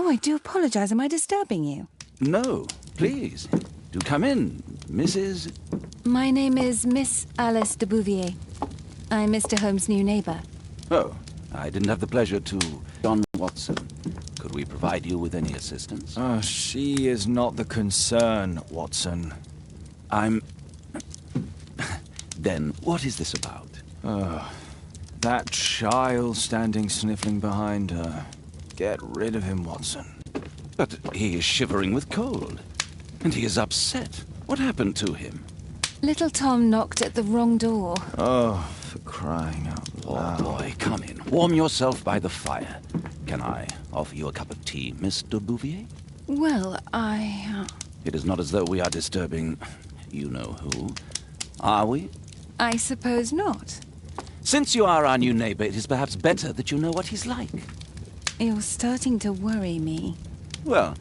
Oh, I do apologize. Am I disturbing you? No, please. Do come in, Mrs. My name is Miss Alice de Bouvier. I'm Mr. Holmes' new neighbor. Oh, I didn't have the pleasure to... John Watson. Could we provide you with any assistance? She is not the concern, Watson. I'm... Then, what is this about? That child standing sniffling behind her. Get rid of him, Watson. But he is shivering with cold. And he is upset. What happened to him? Little Tom knocked at the wrong door. Oh, for crying out loud. Oh, boy, come in. Warm yourself by the fire. Can I offer you a cup of tea, Miss de Bouvier? Well, It is not as though we are disturbing you know who. Are we? I suppose not. Since you are our new neighbor, it is perhaps better that you know what he's like. You're starting to worry me. Well,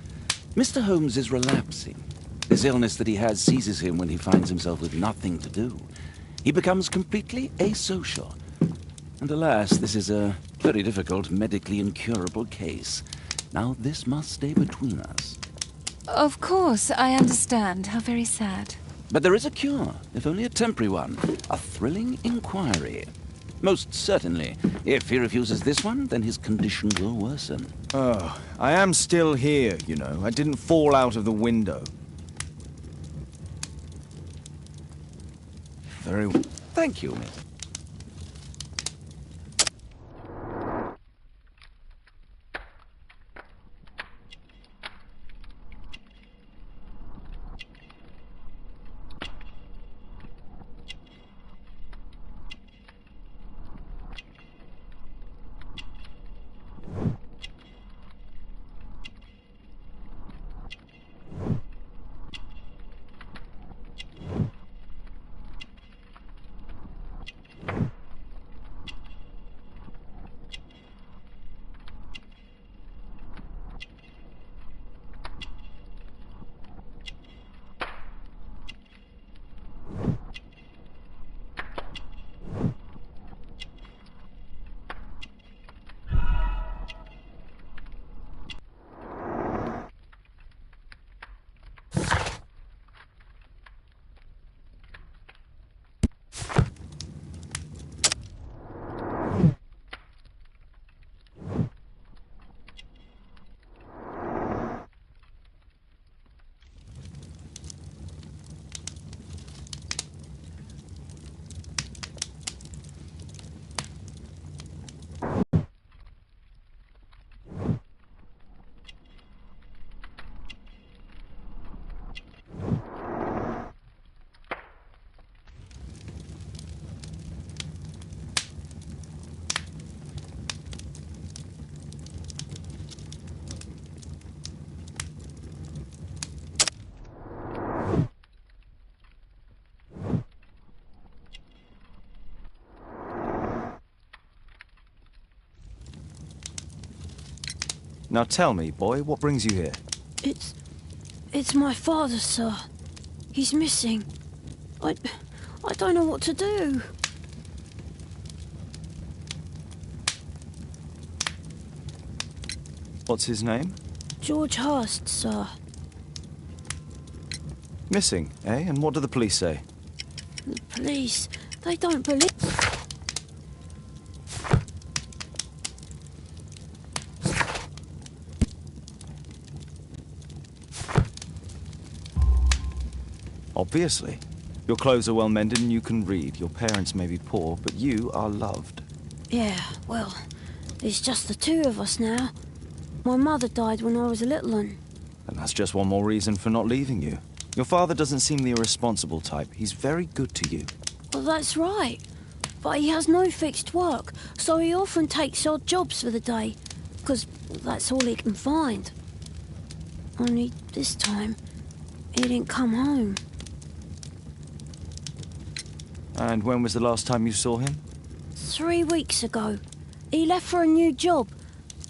Mr. Holmes is relapsing. This illness that he has seizes him when he finds himself with nothing to do. He becomes completely asocial. And alas, this is a very difficult, medically incurable case. Now, this must stay between us. Of course, I understand. How very sad. But there is a cure, if only a temporary one. A thrilling inquiry. Most certainly. If he refuses this one, then his condition will worsen. Oh, I am still here, you know. I didn't fall out of the window. Very well. Thank you, Miss. Now tell me, boy, what brings you here? It's my father, sir. He's missing. I don't know what to do. What's his name? George Hurst, sir. Missing, eh? And what do the police say? The police, they don't believe... Obviously. Your clothes are well mended and you can read. Your parents may be poor, but you are loved. Yeah, well, it's just the two of us now. My mother died when I was a little one. And that's just one more reason for not leaving you. Your father doesn't seem the irresponsible type. He's very good to you. Well, that's right. But he has no fixed work, so he often takes odd jobs for the day, because that's all he can find. Only this time, he didn't come home. And when was the last time you saw him? 3 weeks ago. He left for a new job,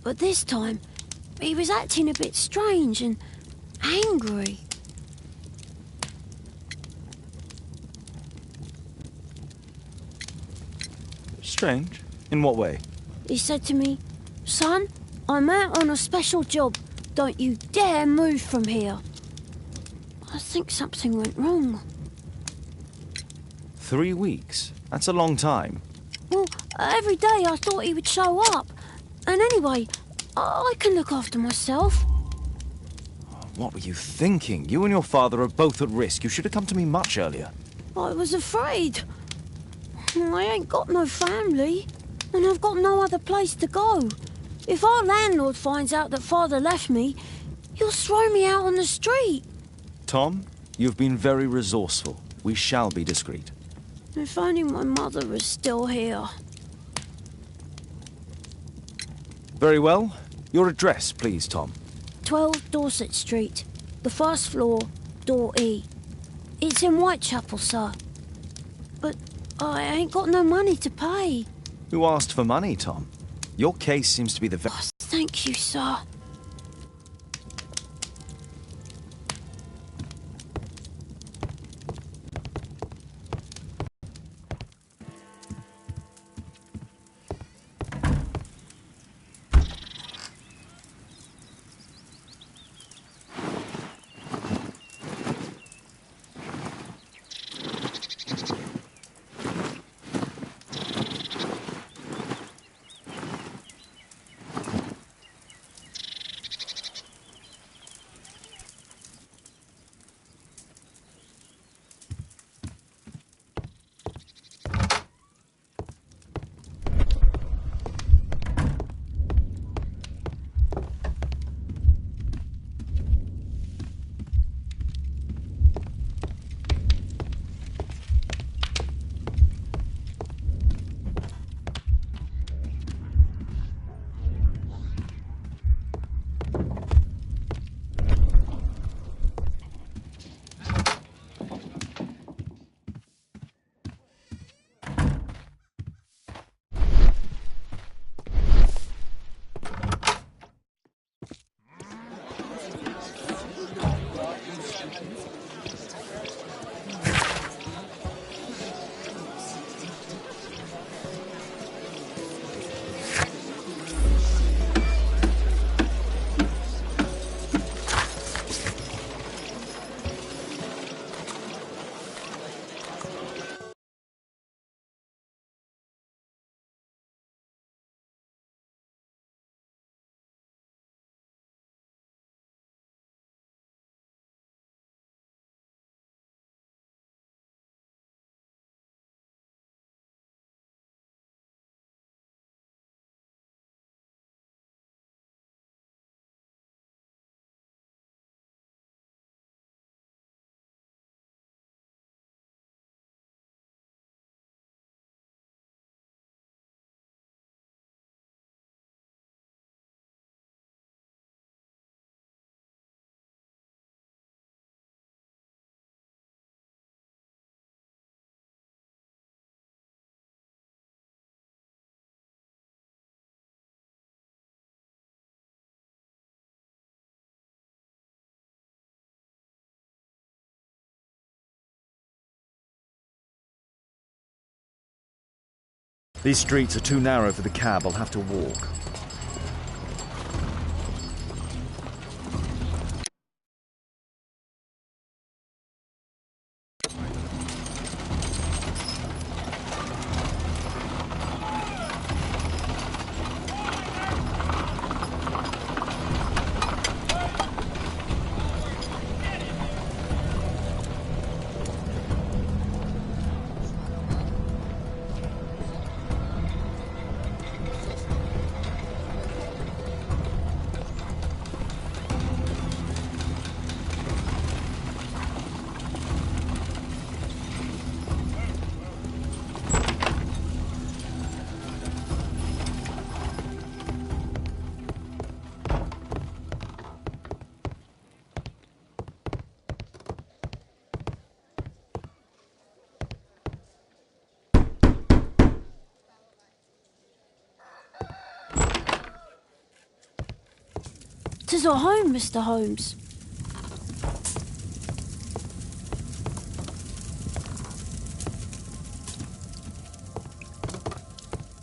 but this time, he was acting a bit strange and angry. Strange? In what way? He said to me, "Son, I'm out on a special job, Don't you dare move from here. I think something went wrong. 3 weeks? That's a long time. Well, every day I thought he would show up. And anyway, I can look after myself. What were you thinking? You and your father are both at risk. You should have come to me much earlier. I was afraid. I ain't got no family, and I've got no other place to go. If our landlord finds out that Father left me, he'll throw me out on the street. Tom, you've been very resourceful. We shall be discreet. If only my mother was still here. Very well. Your address, please, Tom. 12 Dorset Street, the first floor, door E. It's in Whitechapel, sir. But I ain't got no money to pay. Who asked for money, Tom? Your case seems to be the... Oh, thank you, sir. These streets are too narrow for the cab. I'll have to walk. Tis our home, Mr. Holmes.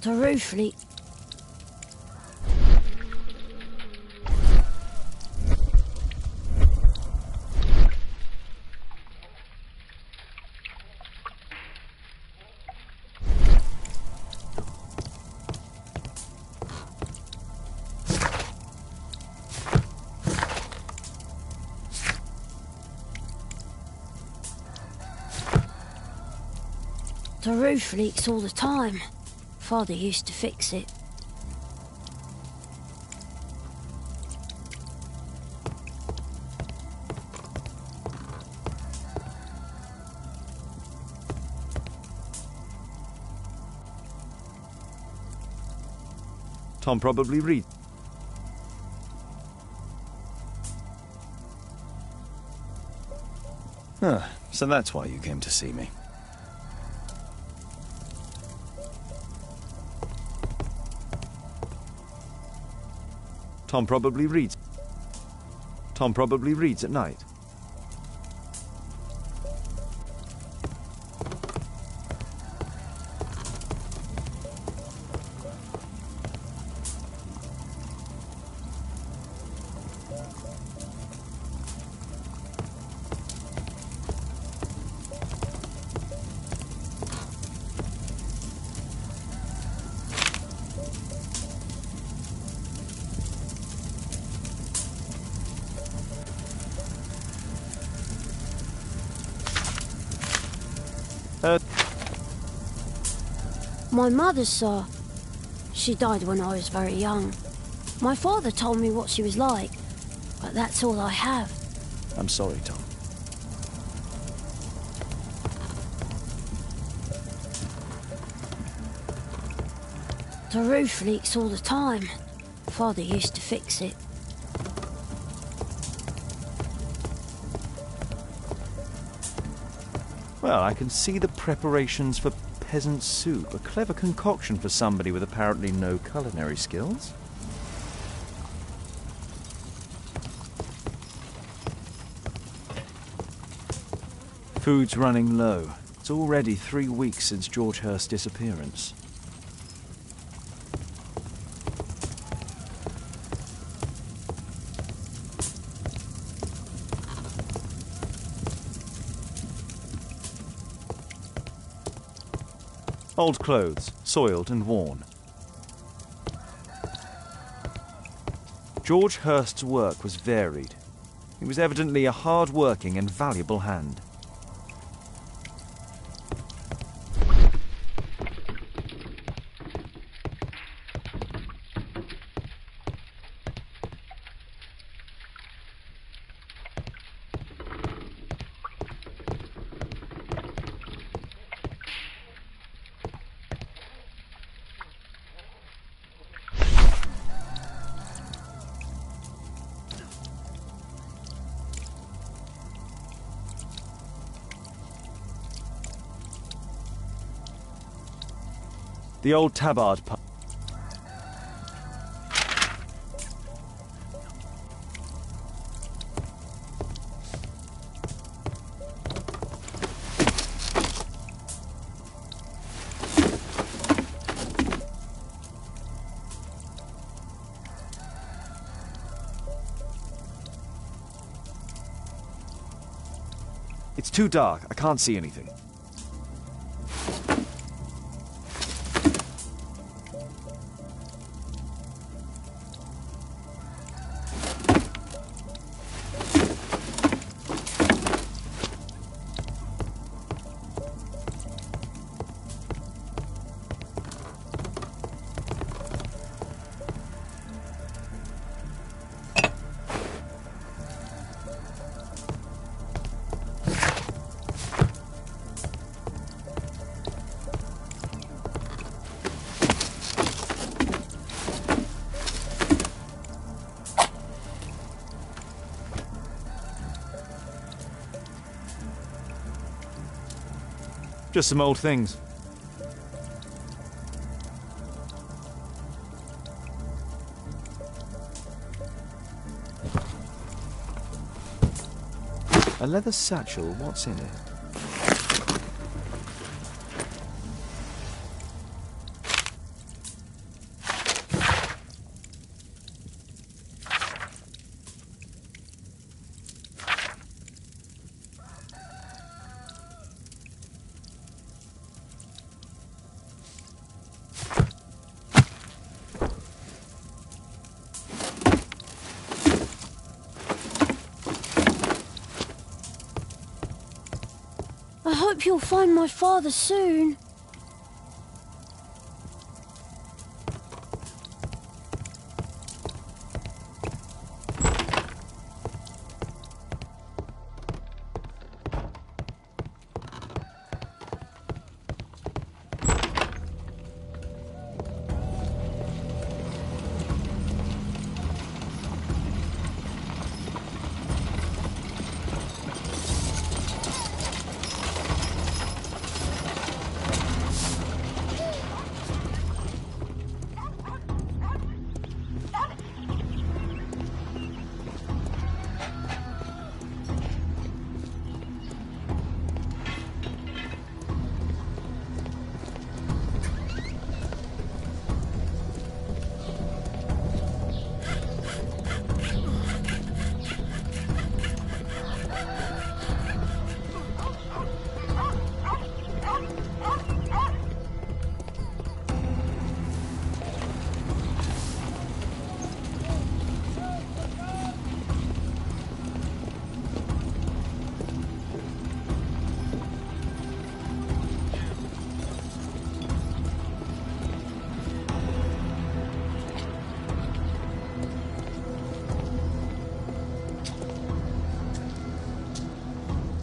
The roof leak. The roof leaks all the time. Father used to fix it. Tom probably reads. So that's why you came to see me. Tom probably reads. Tom probably reads at night. My mother, sir. She died when I was very young. My father told me what she was like, but that's all I have. I'm sorry, Tom. The roof leaks all the time. Father used to fix it. Well, I can see the preparations for peasant soup, a clever concoction for somebody with apparently no culinary skills. Food's running low. It's already 3 weeks since George Hurst's disappearance. Old clothes, soiled and worn. George Hurst's work was varied. He was evidently a hard-working and valuable hand. The old tabard pub. It's too dark. I can't see anything. Just some old things. A leather satchel, what's in it? I hope you'll find my father soon.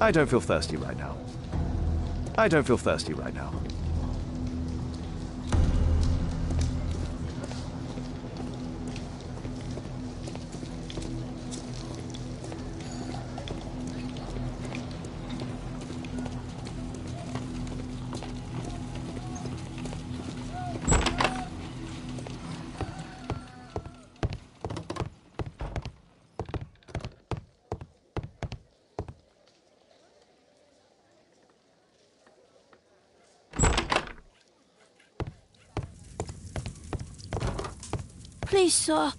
I don't feel thirsty right now. I don't feel thirsty right now. Please, sir.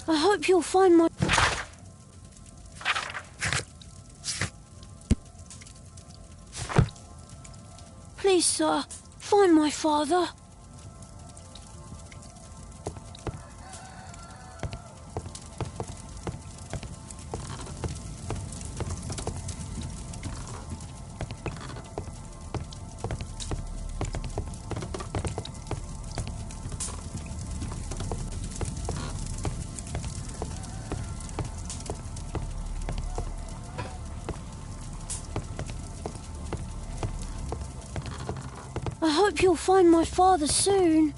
I hope you'll find my... Please, sir, find my father. I hope you'll find my father soon.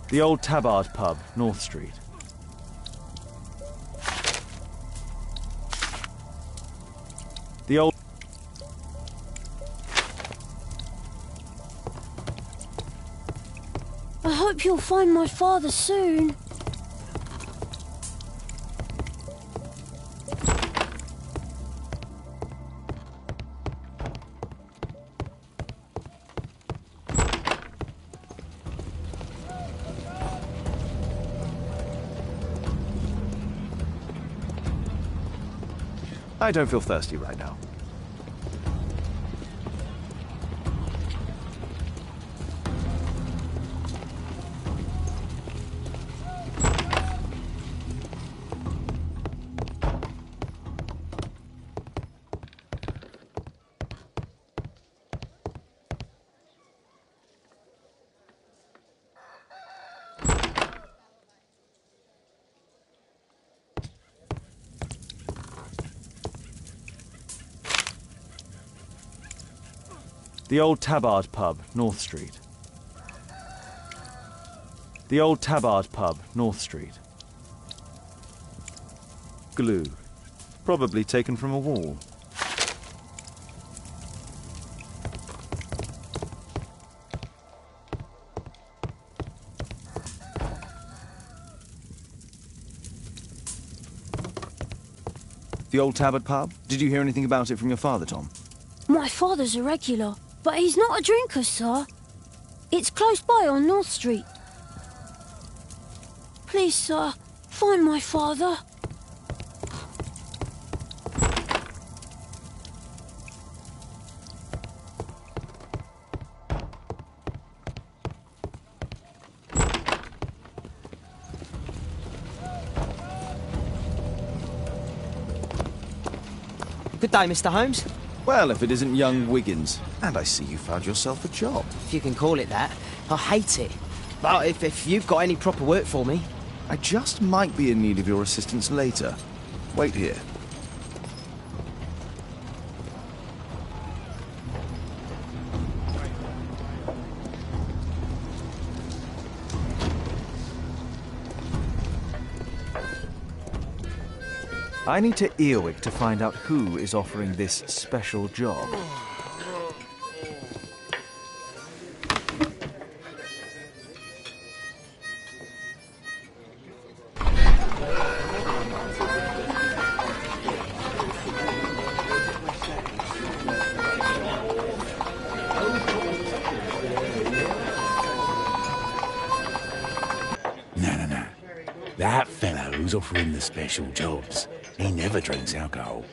The old Tabard pub, North Street. The old... I hope you'll find my father soon. I don't feel thirsty right now. The old Tabard pub, North Street. The old Tabard pub, North Street. Glue. Probably taken from a wall. The old Tabard pub? Did you hear anything about it from your father, Tom? My father's a regular, but he's not a drinker, sir. It's close by on North Street. Please, sir, find my father. Good day, Mr. Holmes. Well, if it isn't young Wiggins. And I see you found yourself a job. If you can call it that. I hate it. But if you've got any proper work for me... I just might be in need of your assistance later. Wait here. I need to Earwig to find out who is offering this special job. No. That fellow who's offering the special jobs, he never drinks alcohol.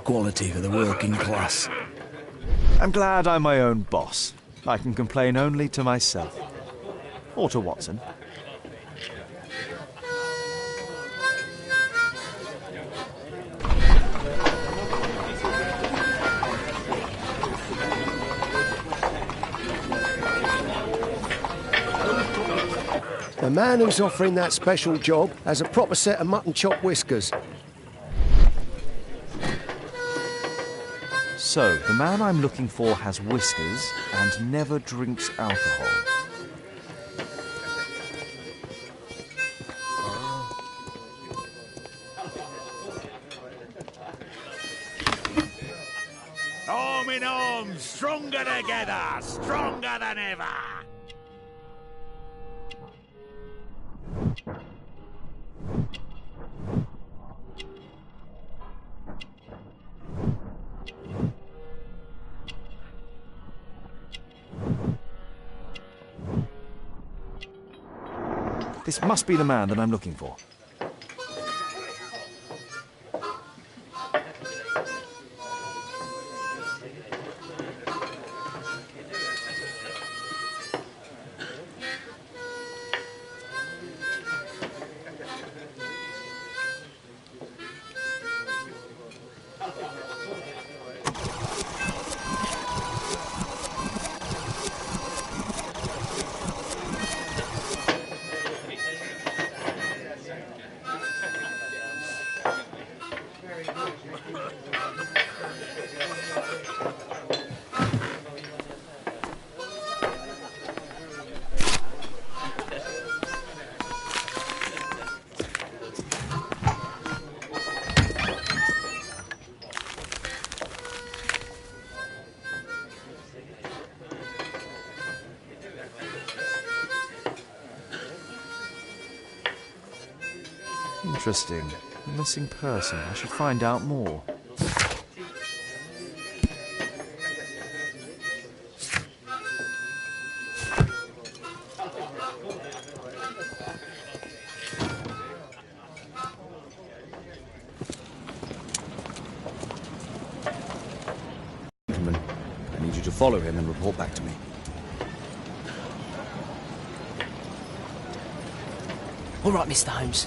equality for the working class. I'm glad I'm my own boss. I can complain only to myself. Or to Watson. The man who's offering that special job has a proper set of mutton chop whiskers. So, the man I'm looking for has whiskers and never drinks alcohol. Arm in arm, stronger together, stronger than ever. This must be the man that I'm looking for. Interesting. A missing person. I should find out more. Gentlemen, I need you to follow him and report back to me. All right, Mr. Holmes.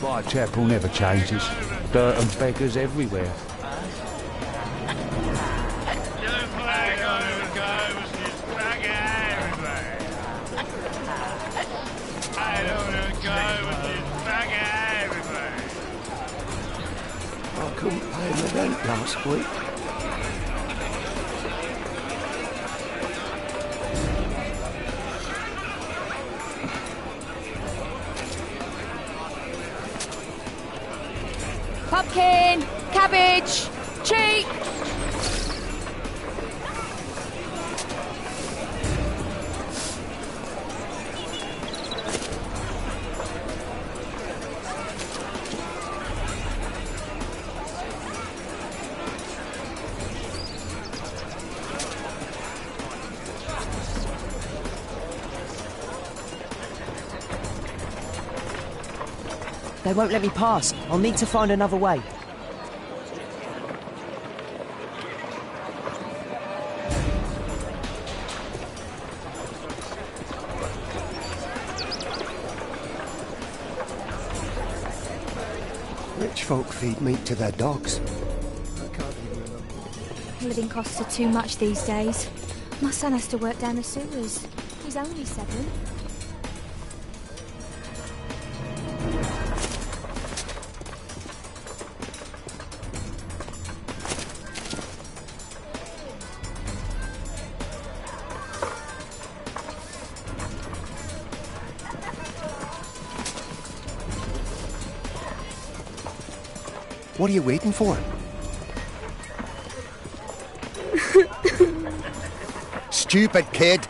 My chapel never changes. Dirt and beggars everywhere. I couldn't pay the rent last week. Pumpkin! Cabbage! Cheap! They won't let me pass. I'll need to find another way. Rich folk feed meat to their dogs. Living costs are too much these days. My son has to work down the sewers. He's only 7. What are you waiting for? Stupid kid.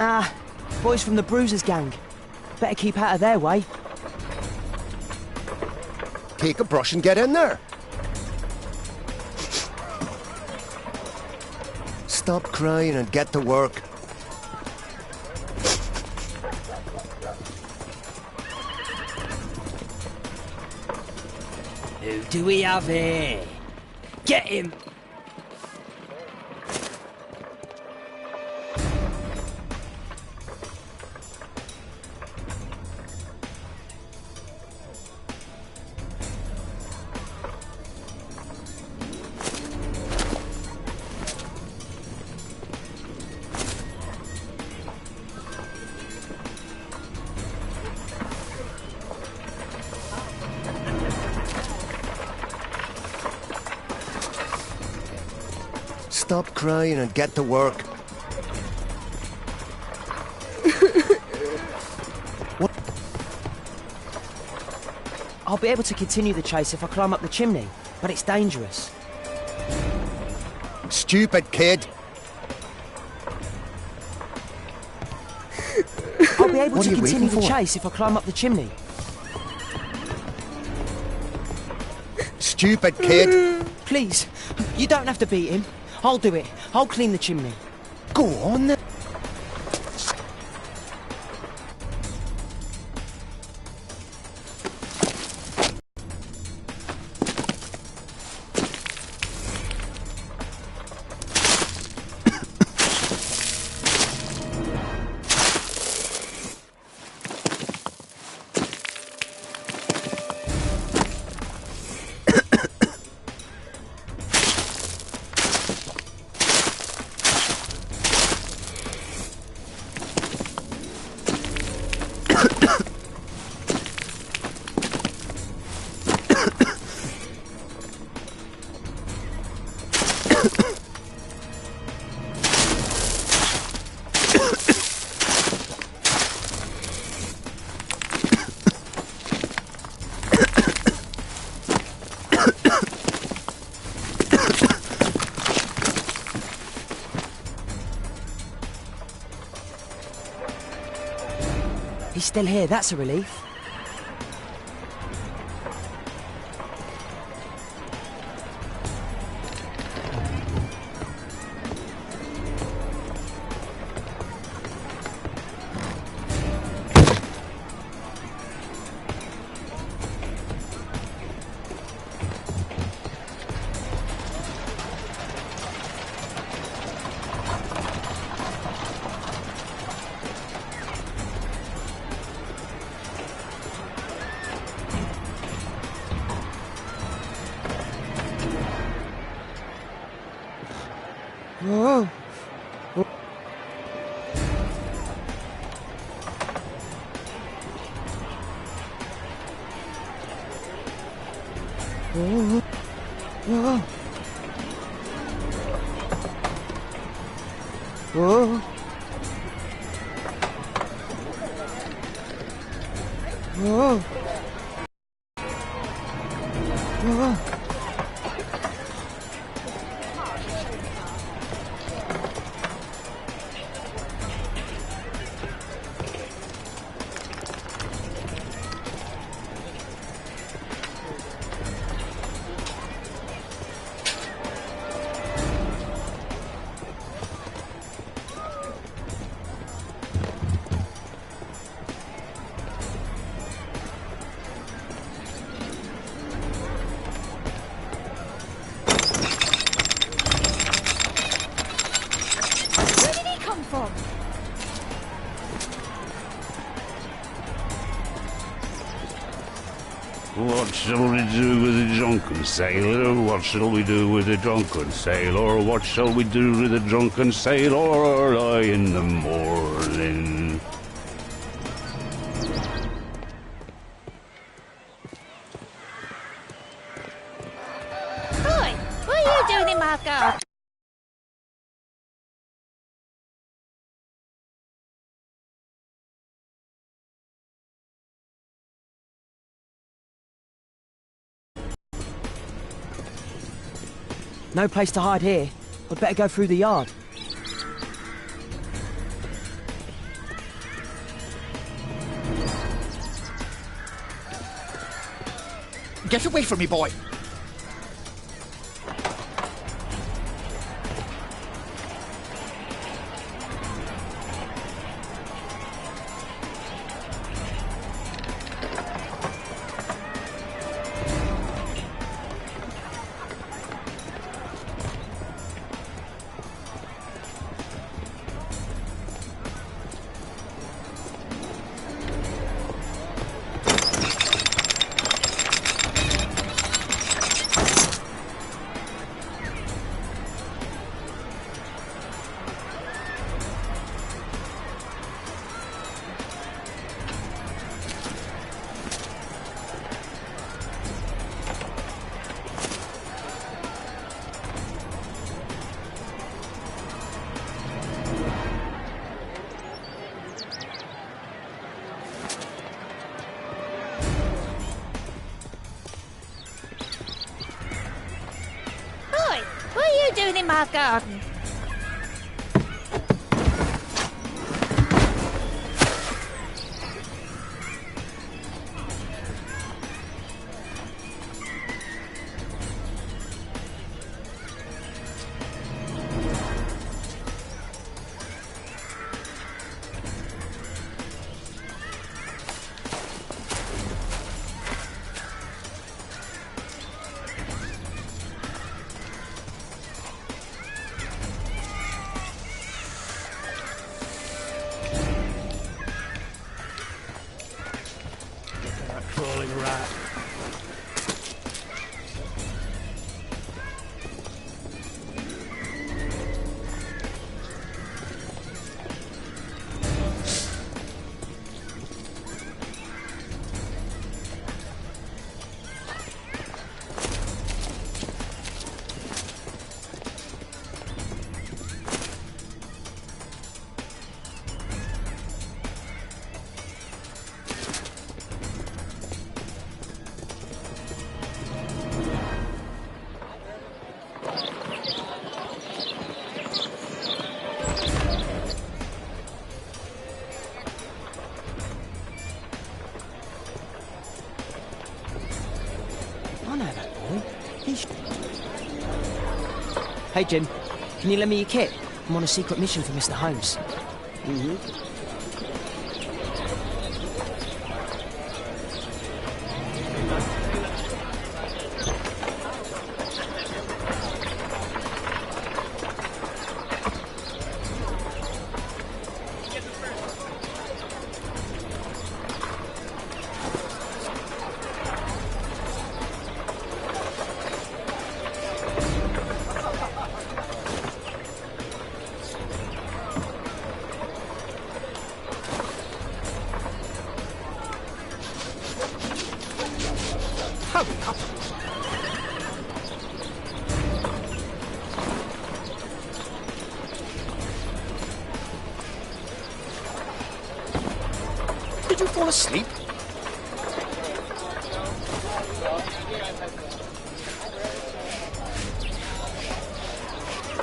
Ah, boys from the Bruisers gang. Better keep out of their way. Take a brush and get in there. Stop crying and get to work. Who do we have here? Get him! Stop crying and get to work. What? I'll be able to continue the chase if I climb up the chimney, but it's dangerous. Stupid kid. I'll be able What to are you continue waiting the for? chase if I climb up the chimney. Stupid kid. Please, you don't have to beat him. I'll do it. I'll clean the chimney. Go on then. He's still here, that's a relief. Whoa. Whoa. Whoa. Whoa. Whoa. Whoa. What shall we do with the drunken sailor? What shall we do with the drunken sailor? What shall we do with the drunken sailor early in the morning? Oi! What are you doing in my garden? No place to hide here. I'd better go through the yard. Get away from me, boy! What are you doing in my garden? Crawling rat. I know that boy. Hey, Jim. Can you lend me your kit? I'm on a secret mission for Mr. Holmes. Hurry up! Did you fall asleep?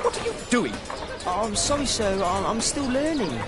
What are you doing? Oh, I'm sorry, sir. I'm still learning.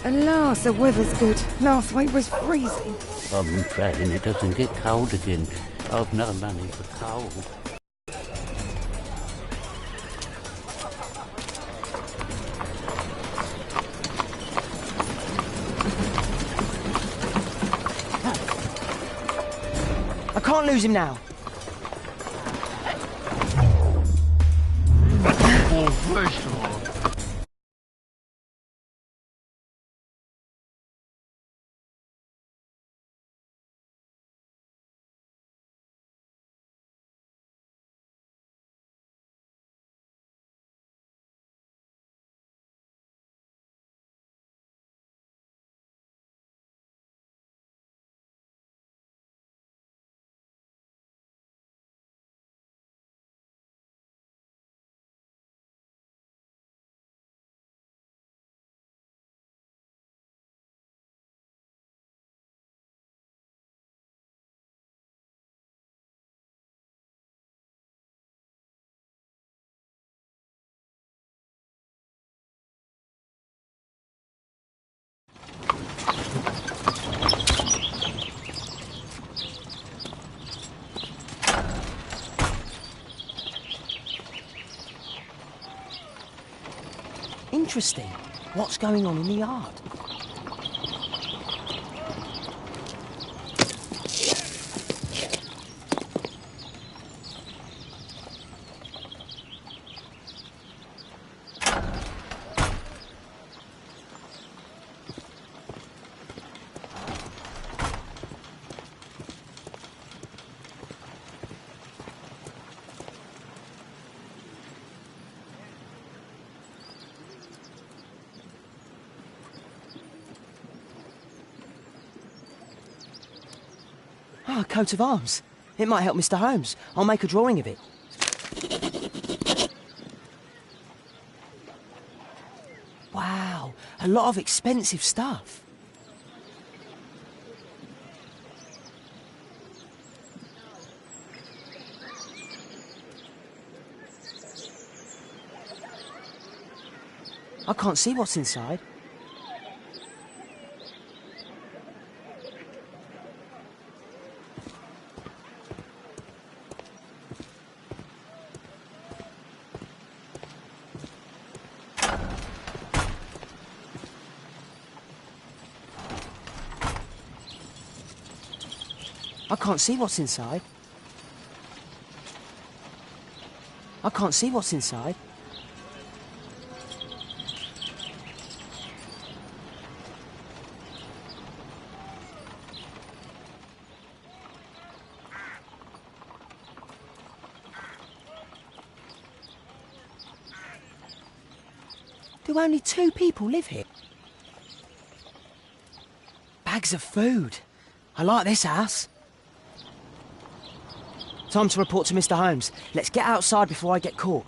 At last, the weather's good. Last week was freezing. I'm praying it doesn't get cold again. I've no money for coal. I can't lose him now. Well, first of all, Interesting. What's going on in the yard? Ah, a coat of arms. It might help Mr. Holmes. I'll make a drawing of it. Wow, a lot of expensive stuff. I can't see what's inside. I can't see what's inside. I can't see what's inside. Do only 2 people live here? Bags of food. I like this house. Time to report to Mr. Holmes. Let's get outside before I get caught.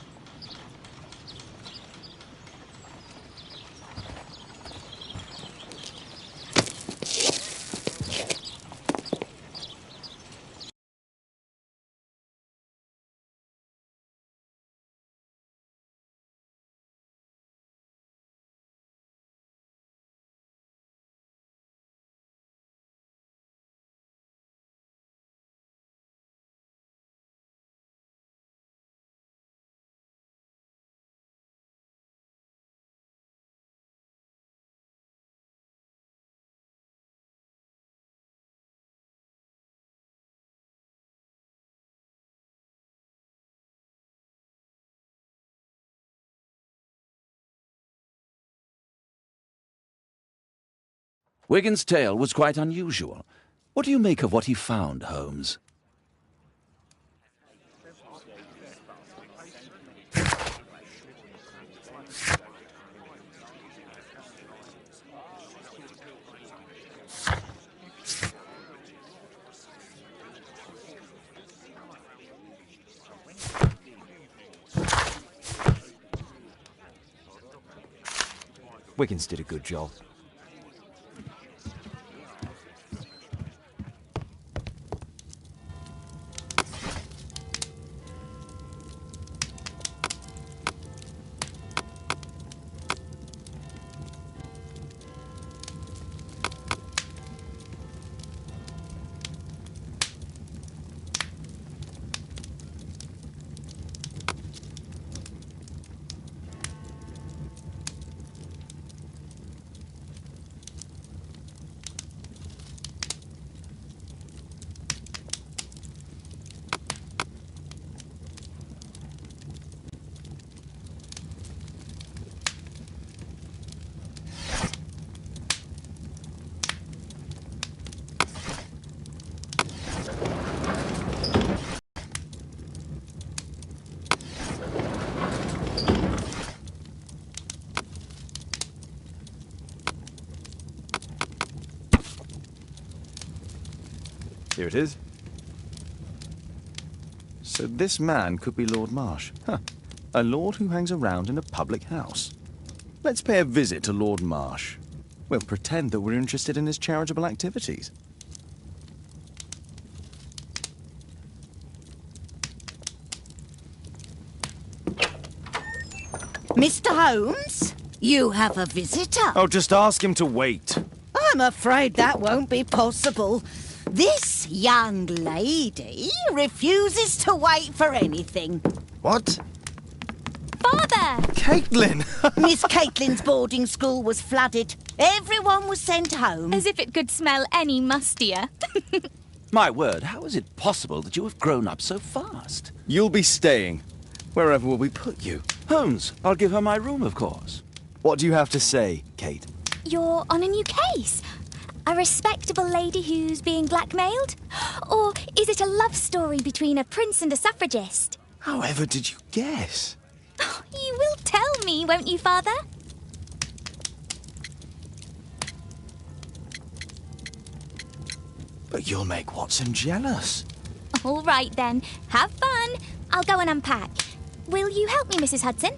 Wigan's tale was quite unusual. What do you make of what he found, Holmes? Wiggins did a good job. Here it is. So this man could be Lord Marsh. Huh. A lord who hangs around in a public house. Let's pay a visit to Lord Marsh. We'll pretend that we're interested in his charitable activities. Mr. Holmes, you have a visitor. Oh, just ask him to wait. I'm afraid that won't be possible. This young lady refuses to wait for anything. What? Father! Caitlin! Miss Caitlin's boarding school was flooded. Everyone was sent home. As if it could smell any mustier. My word, how is it possible that you have grown up so fast? You'll be staying. Wherever will we put you? Holmes, I'll give her my room, of course. What do you have to say, Kate? You're on a new case. A respectable lady who's being blackmailed? Or is it a love story between a prince and a suffragist? However did you guess? You will tell me, won't you, Father? But you'll make Watson jealous. All right, then. Have fun. I'll go and unpack. Will you help me, Mrs. Hudson?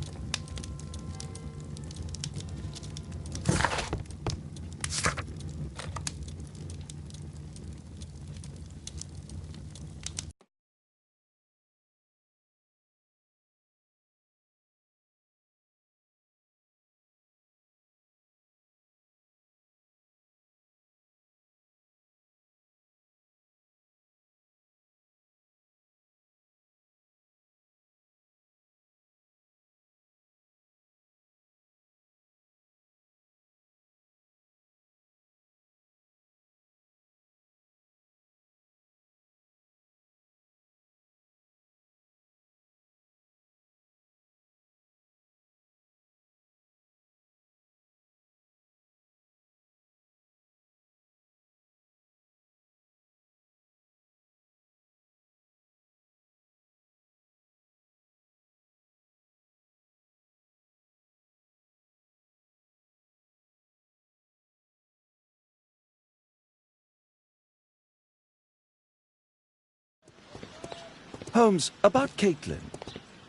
Holmes, about Caitlin.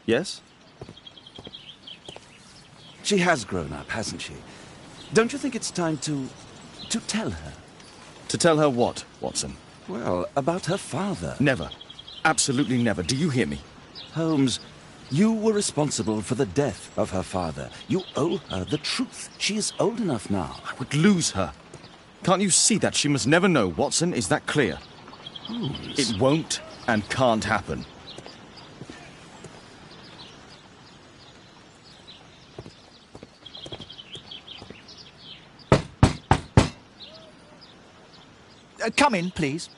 Yes? She has grown up, hasn't she? Don't you think it's time to tell her? To tell her what, Watson? Well, about her father. Never. Absolutely never. Do you hear me? Holmes, you were responsible for the death of her father. You owe her the truth. She is old enough now. I would lose her. Can't you see that? She must never know, Watson. Is that clear? Holmes. It won't and can't happen. Come in, please.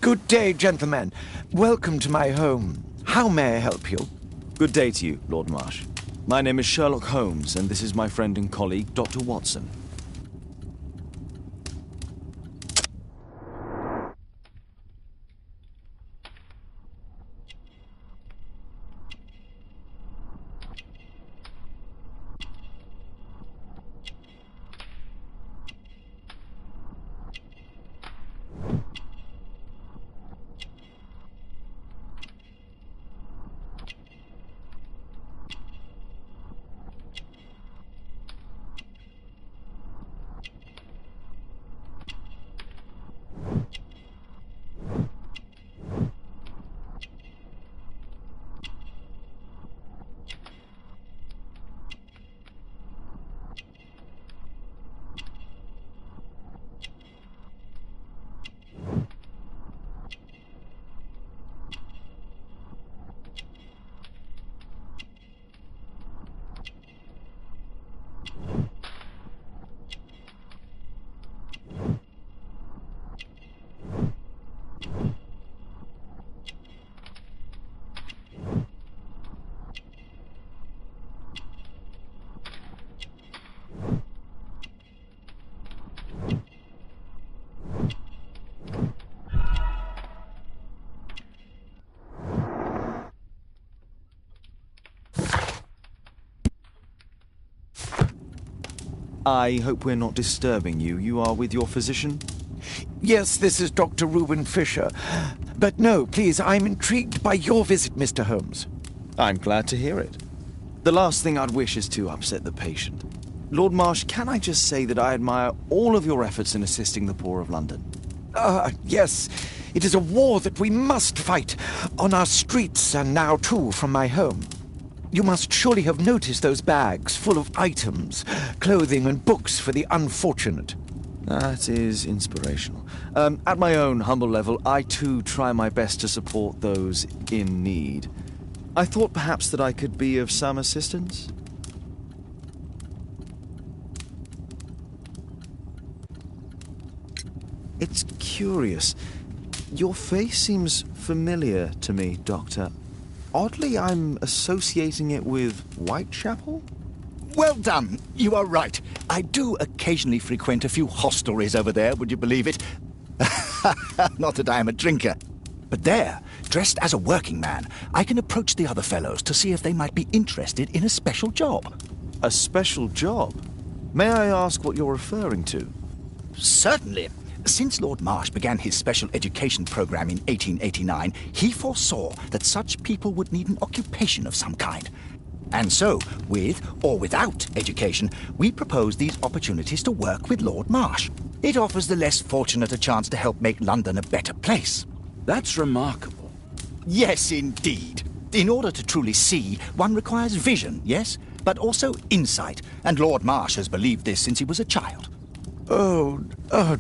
Good day, gentlemen. Welcome to my home. How may I help you? Good day to you, Lord Marsh. My name is Sherlock Holmes, and this is my friend and colleague, Dr. Watson. I hope we're not disturbing you. You are with your physician? Yes, this is Dr. Reuben Fisher. But no, please, I'm intrigued by your visit, Mr. Holmes. I'm glad to hear it. The last thing I'd wish is to upset the patient. Lord Marsh, can I just say that I admire all of your efforts in assisting the poor of London? Yes. It is a war that we must fight, on our streets and now, too, from my home. You must surely have noticed those bags full of items, clothing and books for the unfortunate. That is inspirational. At my own humble level, I too try my best to support those in need. I thought perhaps that I could be of some assistance. It's curious. Your face seems familiar to me, Doctor. Oddly, I'm associating it with Whitechapel? Well done. You are right. I do occasionally frequent a few hostelries over there, would you believe it? Not that I am a drinker. But there, dressed as a working man, I can approach the other fellows to see if they might be interested in a special job. A special job? May I ask what you're referring to? Certainly. Since Lord Marsh began his special education program in 1889, he foresaw that such people would need an occupation of some kind. And so, with or without education, we propose these opportunities to work with Lord Marsh. It offers the less fortunate a chance to help make London a better place. That's remarkable. Yes, indeed. In order to truly see, one requires vision, yes, but also insight, and Lord Marsh has believed this since he was a child. Oh,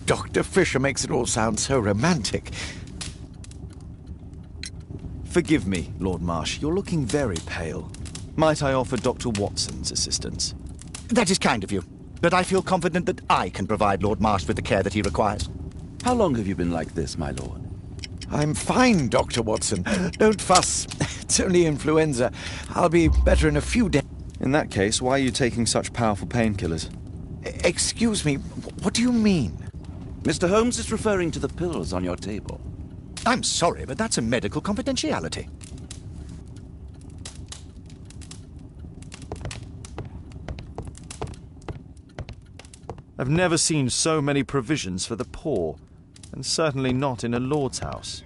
Dr. Fisher makes it all sound so romantic. Forgive me, Lord Marsh. You're looking very pale. Might I offer Dr. Watson's assistance? That is kind of you, but I feel confident that I can provide Lord Marsh with the care that he requires. How long have you been like this, my lord? I'm fine, Dr. Watson. Don't fuss. It's only influenza. I'll be better in a few days. In that case, why are you taking such powerful painkillers? Excuse me, what do you mean? Mr. Holmes is referring to the pills on your table. I'm sorry, but that's a medical confidentiality. I've never seen so many provisions for the poor, and certainly not in a lord's house.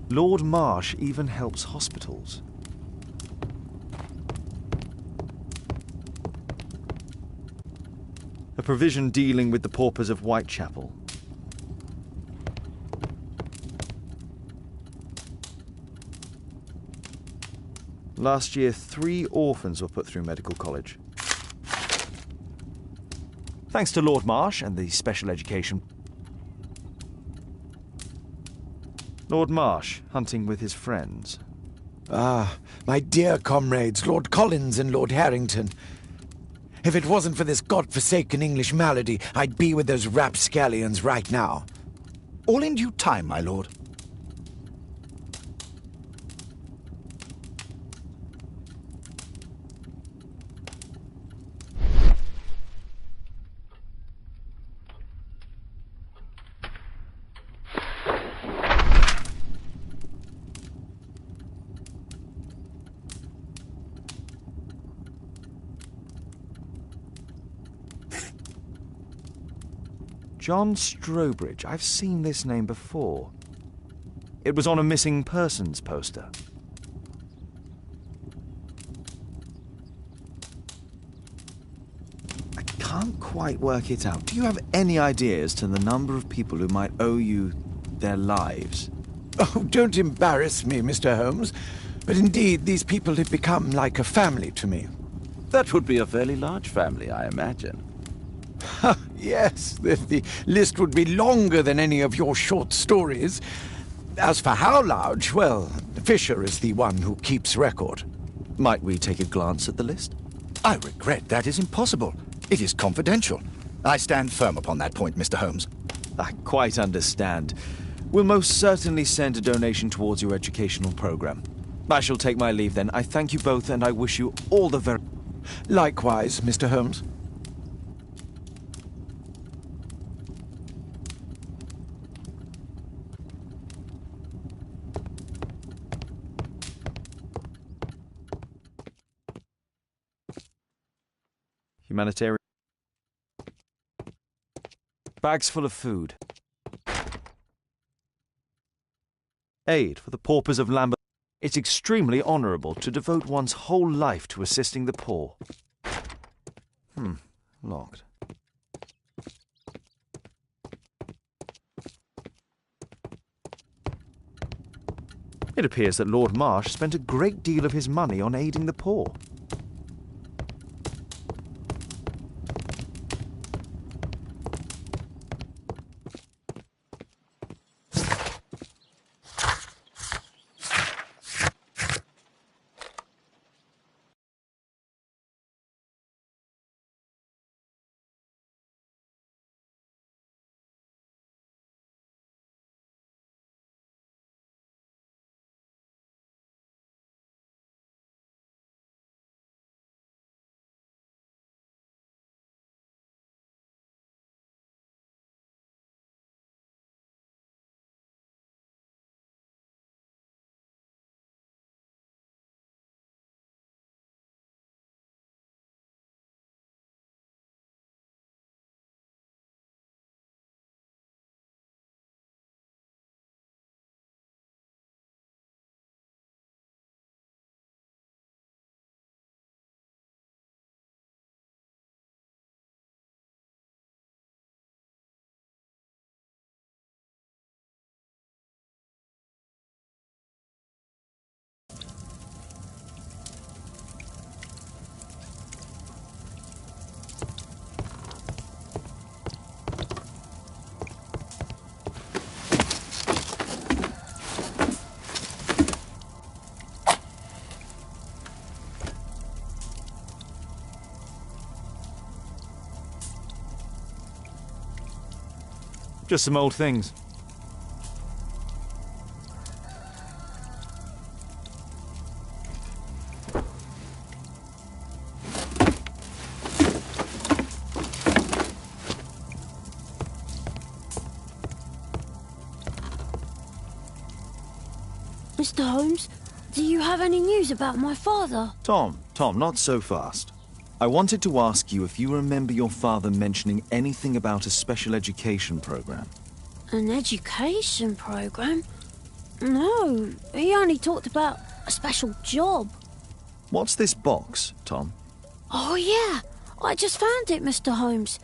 Lord Marsh even helps hospitals. A provision dealing with the paupers of Whitechapel. Last year, 3 orphans were put through medical college. Thanks to Lord Marsh and the special education. Lord Marsh, hunting with his friends. Ah, my dear comrades, Lord Collins and Lord Harrington. If it wasn't for this godforsaken English malady, I'd be with those rapscallions right now. All in due time, my lord. John Strobridge. I've seen this name before. It was on a missing persons poster. I can't quite work it out. Do you have any idea as to the number of people who might owe you their lives? Oh, don't embarrass me, Mr. Holmes. But indeed, these people have become like a family to me. That would be a fairly large family, I imagine. Yes, the list would be longer than any of your short stories. As for how large, well, Fisher is the one who keeps record. Might we take a glance at the list? I regret that is impossible. It is confidential. I stand firm upon that point, Mr. Holmes. I quite understand. We'll most certainly send a donation towards your educational program. I shall take my leave then. I thank you both and I wish you all the very... Likewise, Mr. Holmes. Humanitarian. Bags full of food. Aid for the paupers of Lambeth. It's extremely honourable to devote one's whole life to assisting the poor. Locked. It appears that Lord Marsh spent a great deal of his money on aiding the poor. Just some old things. Mr. Holmes, do you have any news about my father? Tom, not so fast. I wanted to ask you if you remember your father mentioning anything about a special education program. An education program? No, he only talked about a special job. What's this box, Tom? Oh, yeah. I just found it, Mr. Holmes.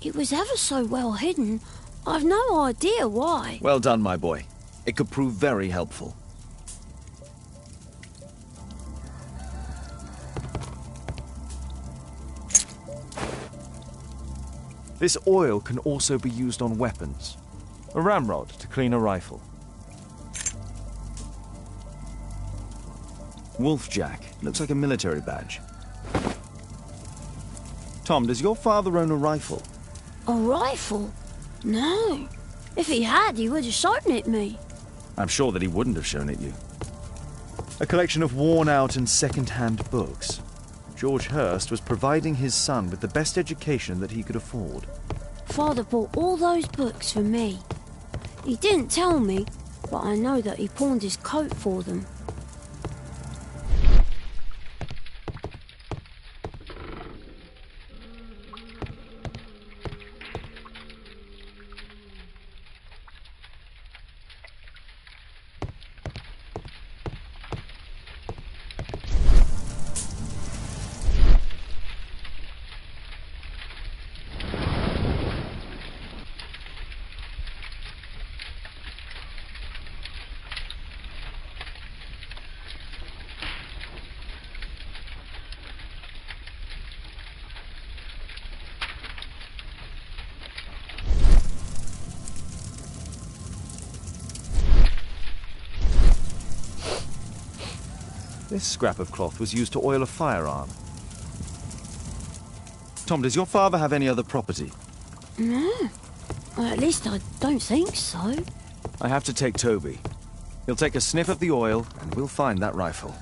It was ever so well hidden. I've no idea why. Well done, my boy. It could prove very helpful. This oil can also be used on weapons. A ramrod to clean a rifle. Wolfjack. Looks like a military badge. Tom, does your father own a rifle? A rifle? No. If he had, he would have shown it me. I'm sure that he wouldn't have shown it you. A collection of worn-out and second-hand books. George Hurst was providing his son with the best education that he could afford. Father bought all those books for me. He didn't tell me, but I know that he pawned his coat for them. This scrap of cloth was used to oil a firearm. Tom, does your father have any other property? No. Well, at least I don't think so. I have to take Toby. He'll take a sniff of the oil, and we'll find that rifle.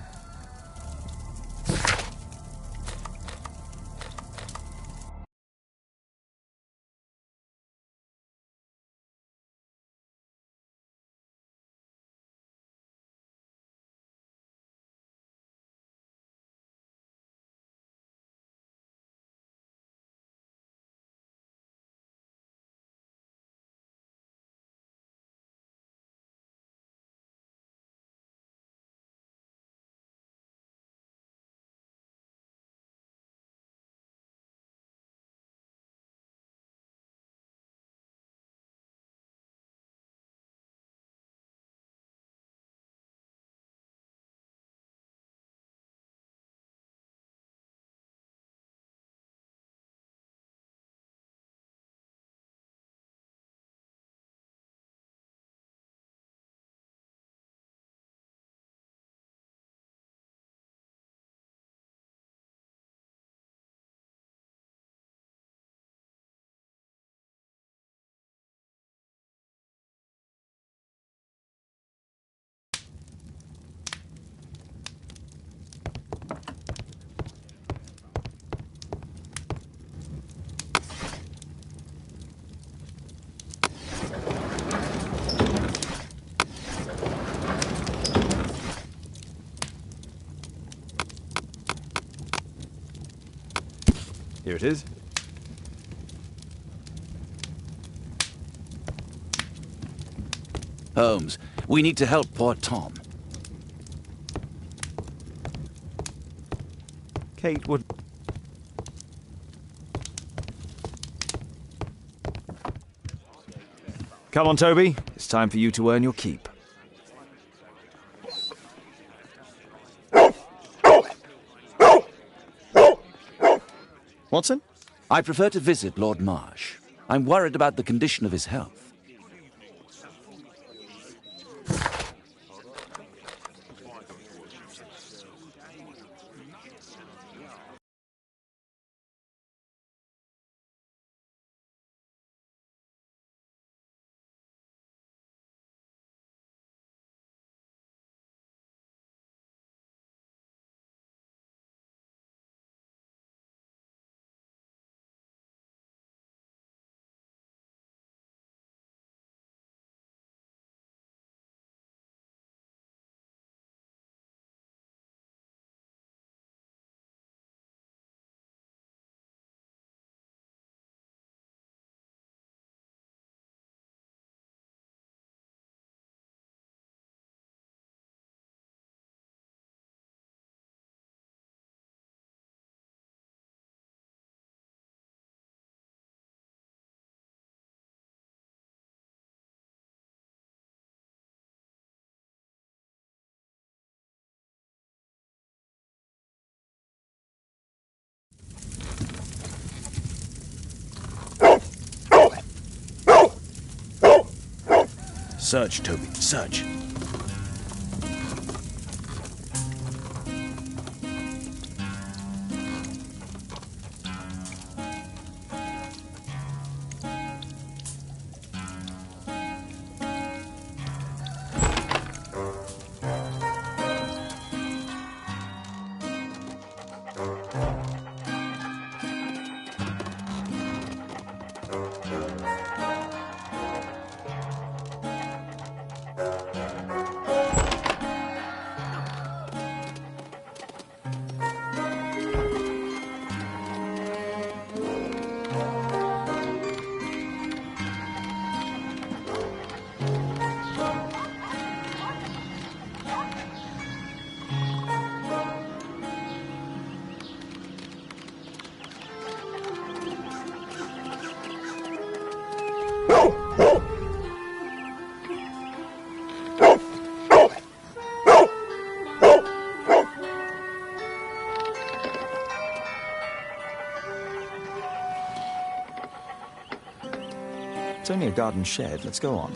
Here it is. Holmes, we need to help poor Tom. Kate would... Come on, Toby. It's time for you to earn your keep. Watson? I prefer to visit Lord Marsh. I'm worried about the condition of his health. Search, Toby, search. It's only a garden shed. Let's go on.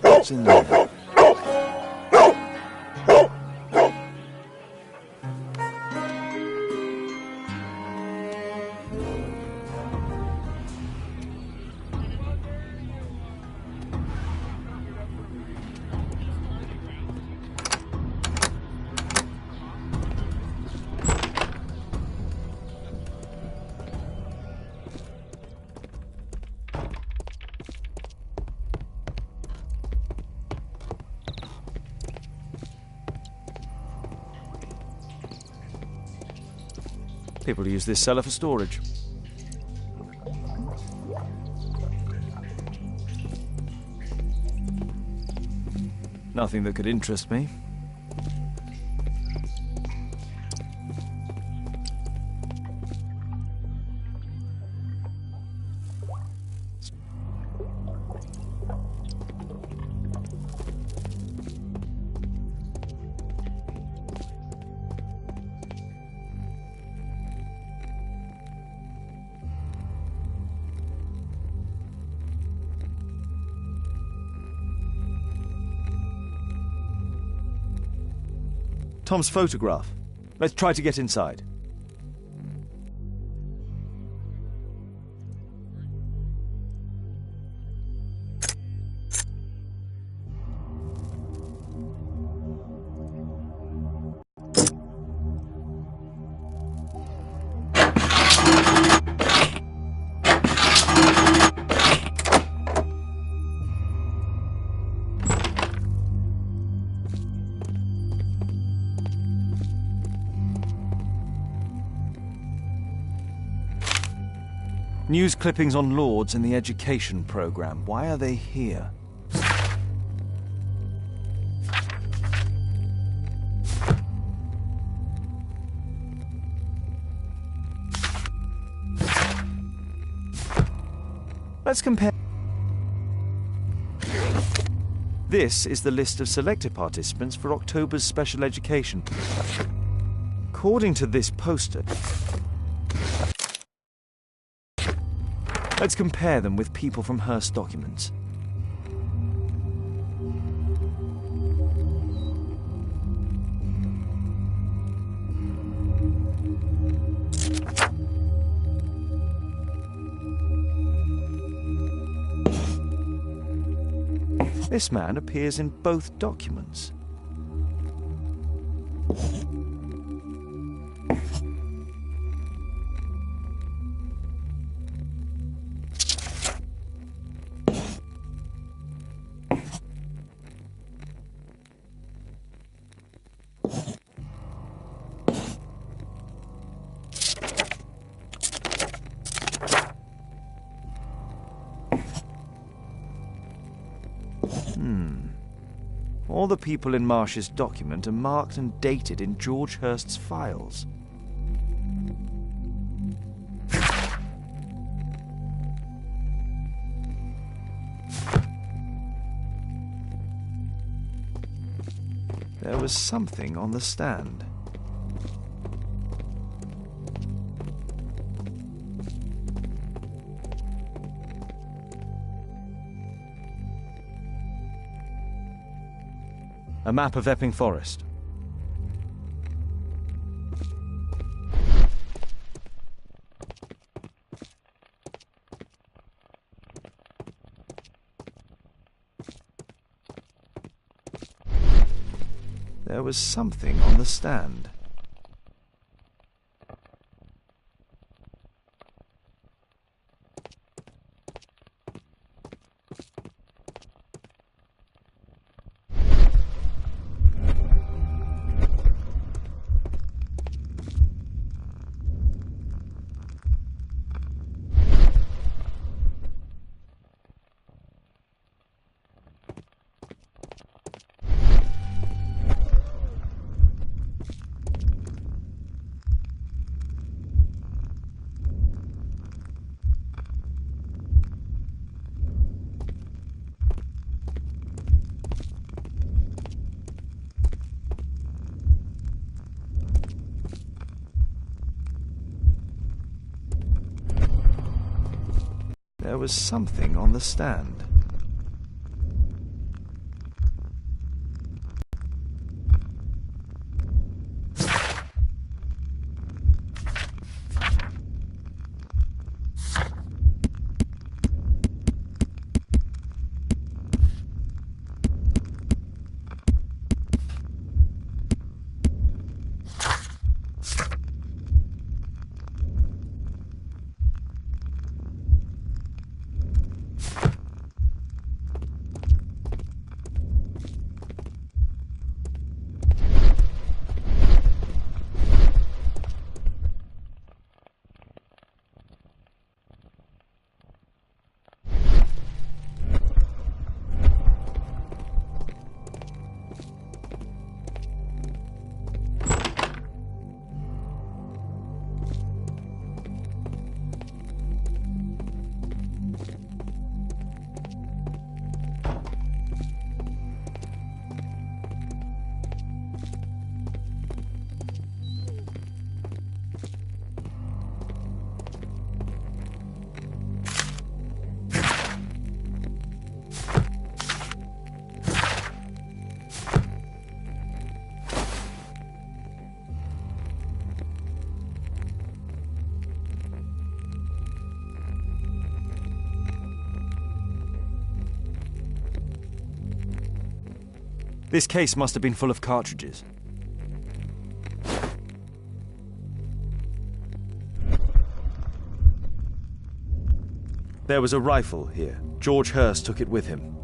What's in there? People use this cellar for storage. Nothing that could interest me. Tom's photograph. Let's try to get inside. News clippings on Lords in the education program. Why are they here? Let's compare. This is the list of selected participants for October's special education. According to this poster, let's compare them with people from Hearst documents. This man appears in both documents. All the people in Marsh's document are marked and dated in George Hurst's files. There was something on the stand. A map of Epping Forest. There was something on the stand. There was something on the stand. This case must have been full of cartridges. There was a rifle here. George Hurst took it with him.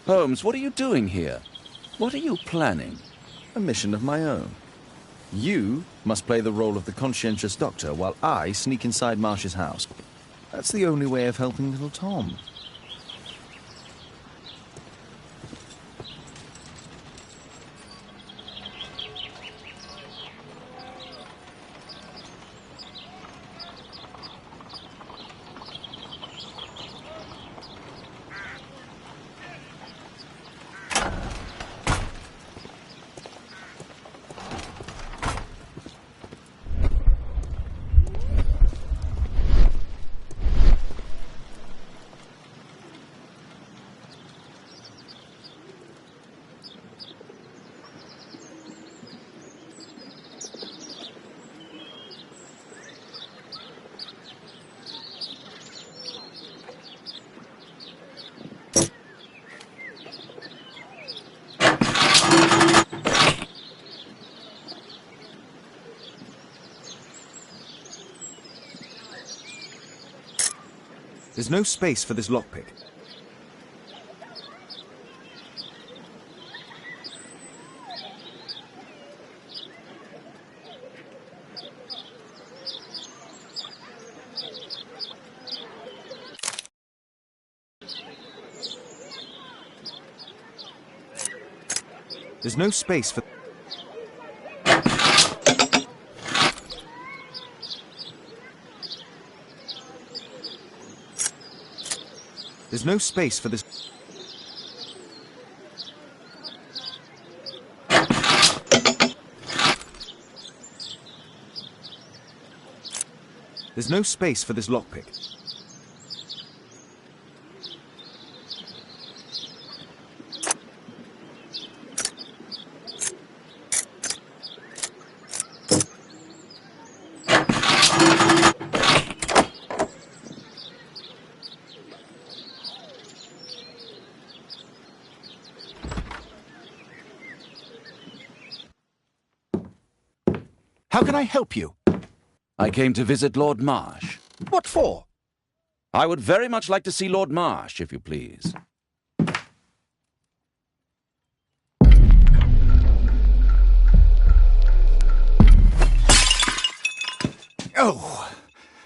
Holmes, what are you doing here? What are you planning? A mission of my own. You must play the role of the conscientious doctor while I sneak inside Marsh's house. That's the only way of helping little Tom. There's no space for this lockpick. There's no space for... There's no space for this... There's no space for this lockpick. How can I help you? I came to visit Lord Marsh. What for? I would very much like to see Lord Marsh, if you please. Oh,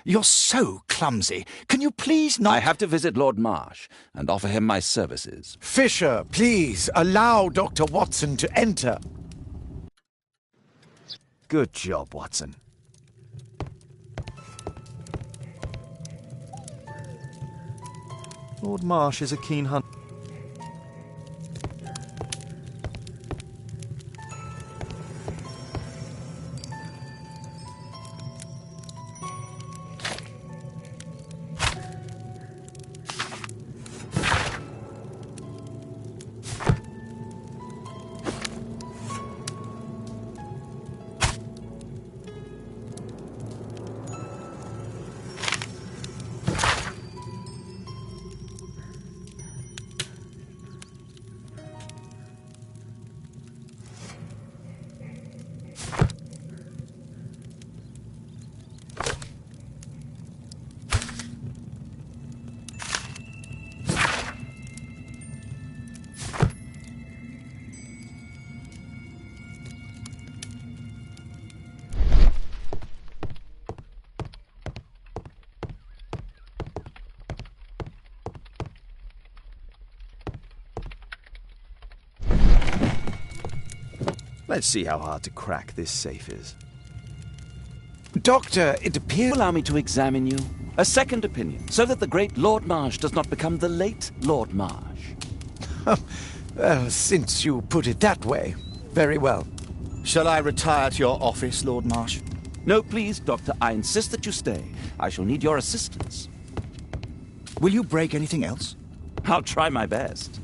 you're so clumsy. Can you please not... I have to visit Lord Marsh and offer him my services. Fisher, please, allow Dr. Watson to enter. Good job, Watson. Lord Marsh is a keen hunter. Let's see how hard to crack this safe is. Doctor, it appears... Allow me to examine you. A second opinion, so that the great Lord Marsh does not become the late Lord Marsh. Well, since you put it that way, very well. Shall I retire to your office, Lord Marsh? No, please, Doctor. I insist that you stay. I shall need your assistance. Will you break anything else? I'll try my best.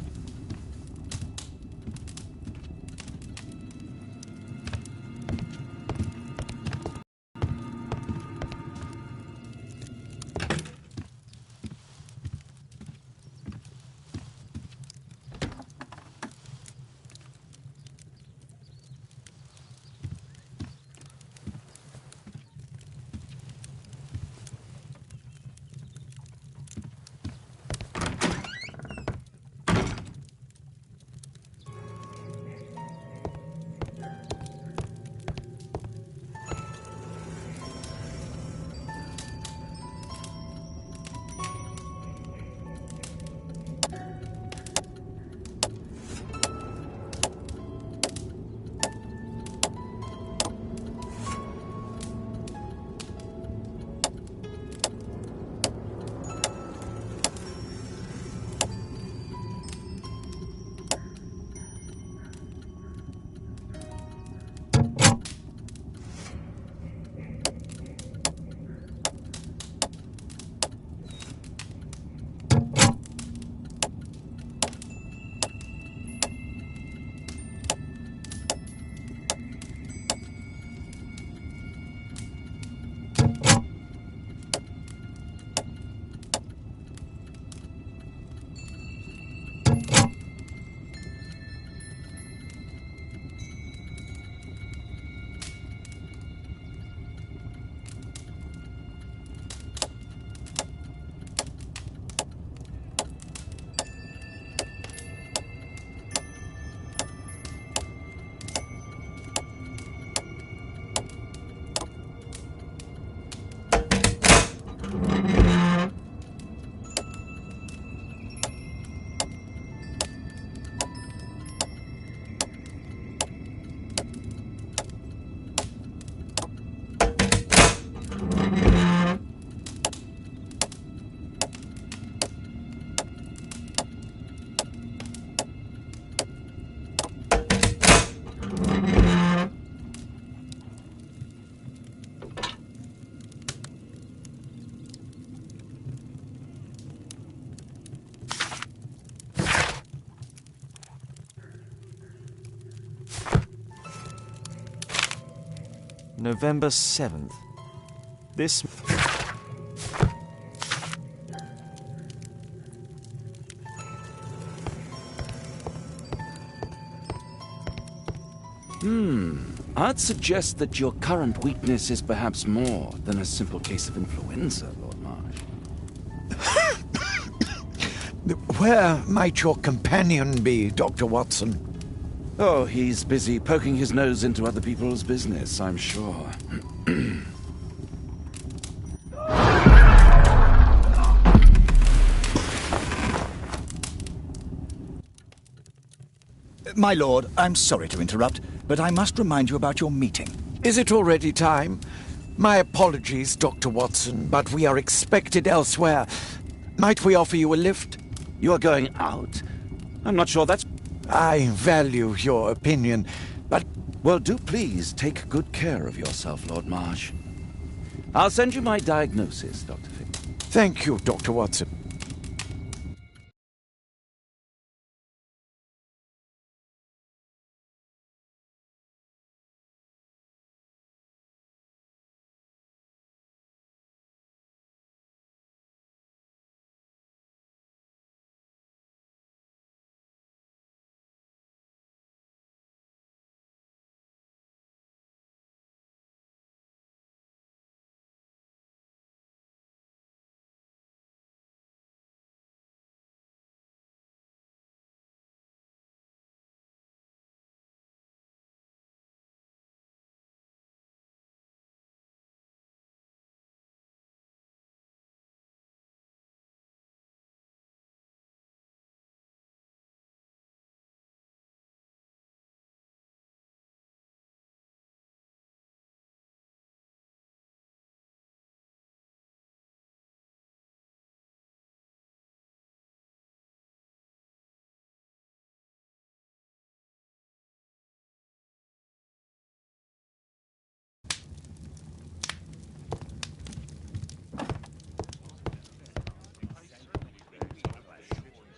November 7th. This... I'd suggest that your current weakness is perhaps more than a simple case of influenza, Lord Marsh. Where might your companion be, Dr. Watson? Oh, he's busy poking his nose into other people's business, I'm sure. My lord, I'm sorry to interrupt, but I must remind you about your meeting. Is it already time? My apologies, Dr. Watson, but we are expected elsewhere. Might we offer you a lift? You are going out? I'm not sure that's... I value your opinion, but... Well, do please take good care of yourself, Lord Marsh. I'll send you my diagnosis, Dr. Fick. Thank you, Dr. Watson.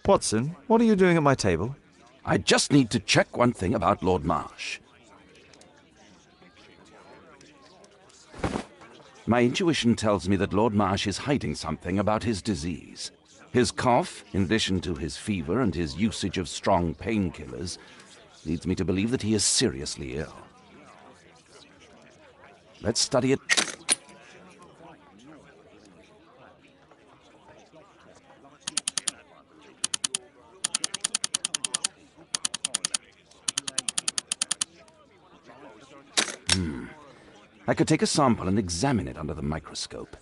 Watson, what are you doing at my table? I just need to check one thing about Lord Marsh. My intuition tells me that Lord Marsh is hiding something about his disease. His cough, in addition to his fever and his usage of strong painkillers, leads me to believe that he is seriously ill. Let's study it. I could take a sample and examine it under the microscope.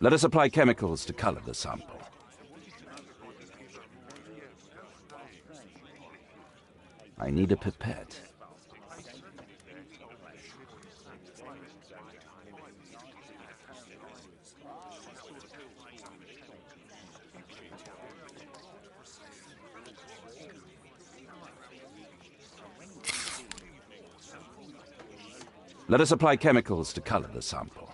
Let us apply chemicals to color the sample. I need a pipette. Let us apply chemicals to color the sample.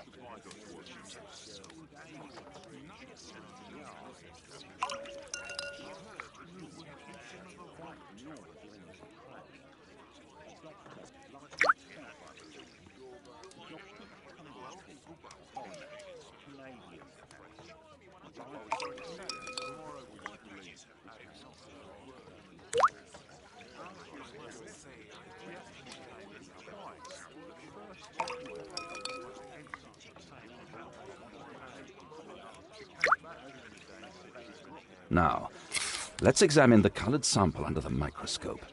Now, let's examine the colored sample under the microscope.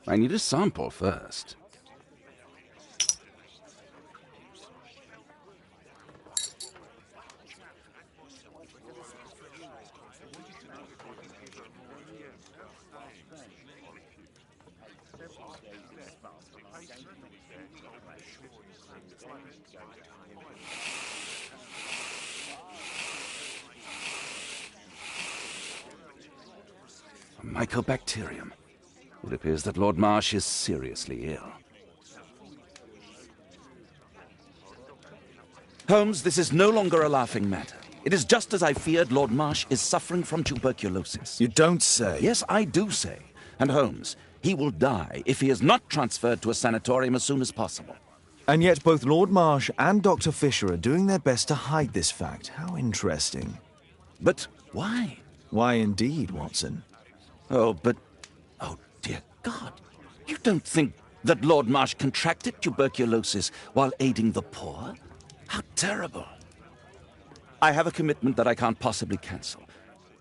I need a sample first. mycobacterium. It appears that Lord Marsh is seriously ill. Holmes, this is no longer a laughing matter. It is just as I feared. Lord Marsh is suffering from tuberculosis. You don't say. Yes, I do say. And Holmes, he will die if he is not transferred to a sanatorium as soon as possible. And yet both Lord Marsh and Dr. Fisher are doing their best to hide this fact. How interesting. But why? Why indeed, Watson? Oh, dear God. You don't think that Lord Marsh contracted tuberculosis while aiding the poor? How terrible. I have a commitment that I can't possibly cancel.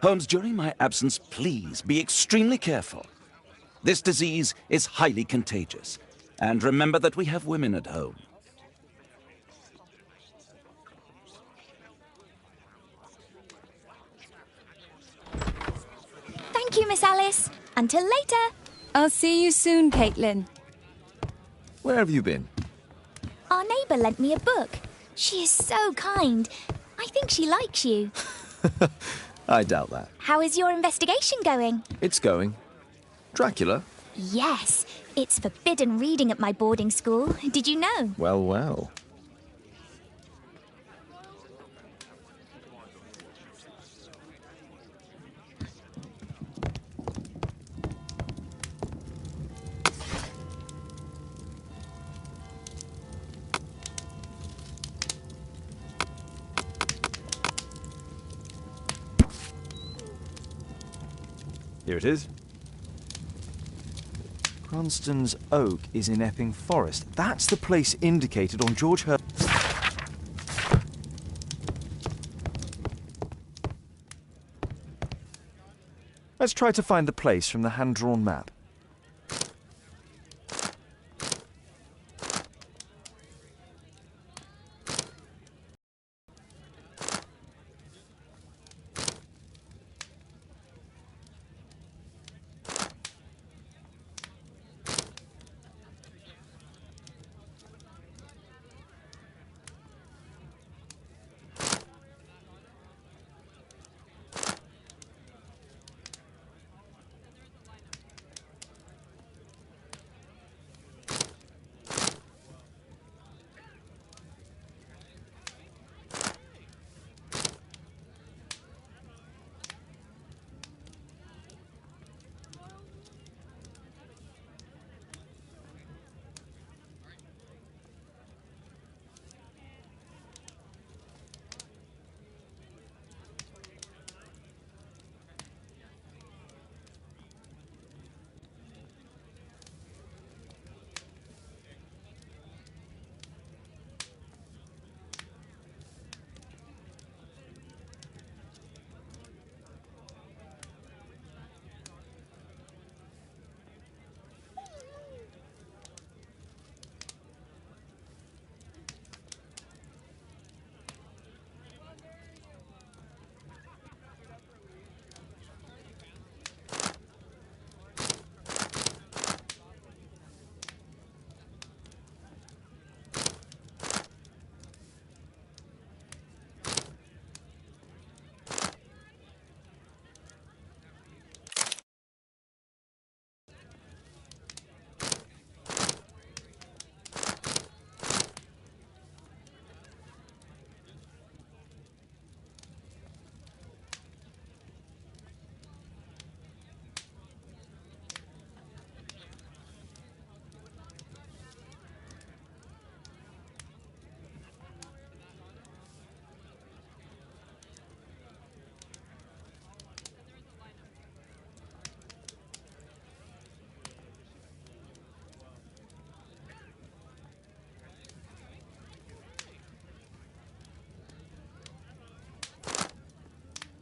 Holmes, during my absence, please be extremely careful. This disease is highly contagious. And remember that we have women at home. Thank you, Miss Alice. Until later. I'll see you soon, Caitlin. Where have you been? Our neighbour lent me a book. She is so kind. I think she likes you. I doubt that. How is your investigation going? It's going. Dracula? Yes. It's forbidden reading at my boarding school. Did you know? Well, well. Here it is. Cranston's Oak is in Epping Forest. That's the place indicated on George Her... Let's try to find the place from the hand-drawn map.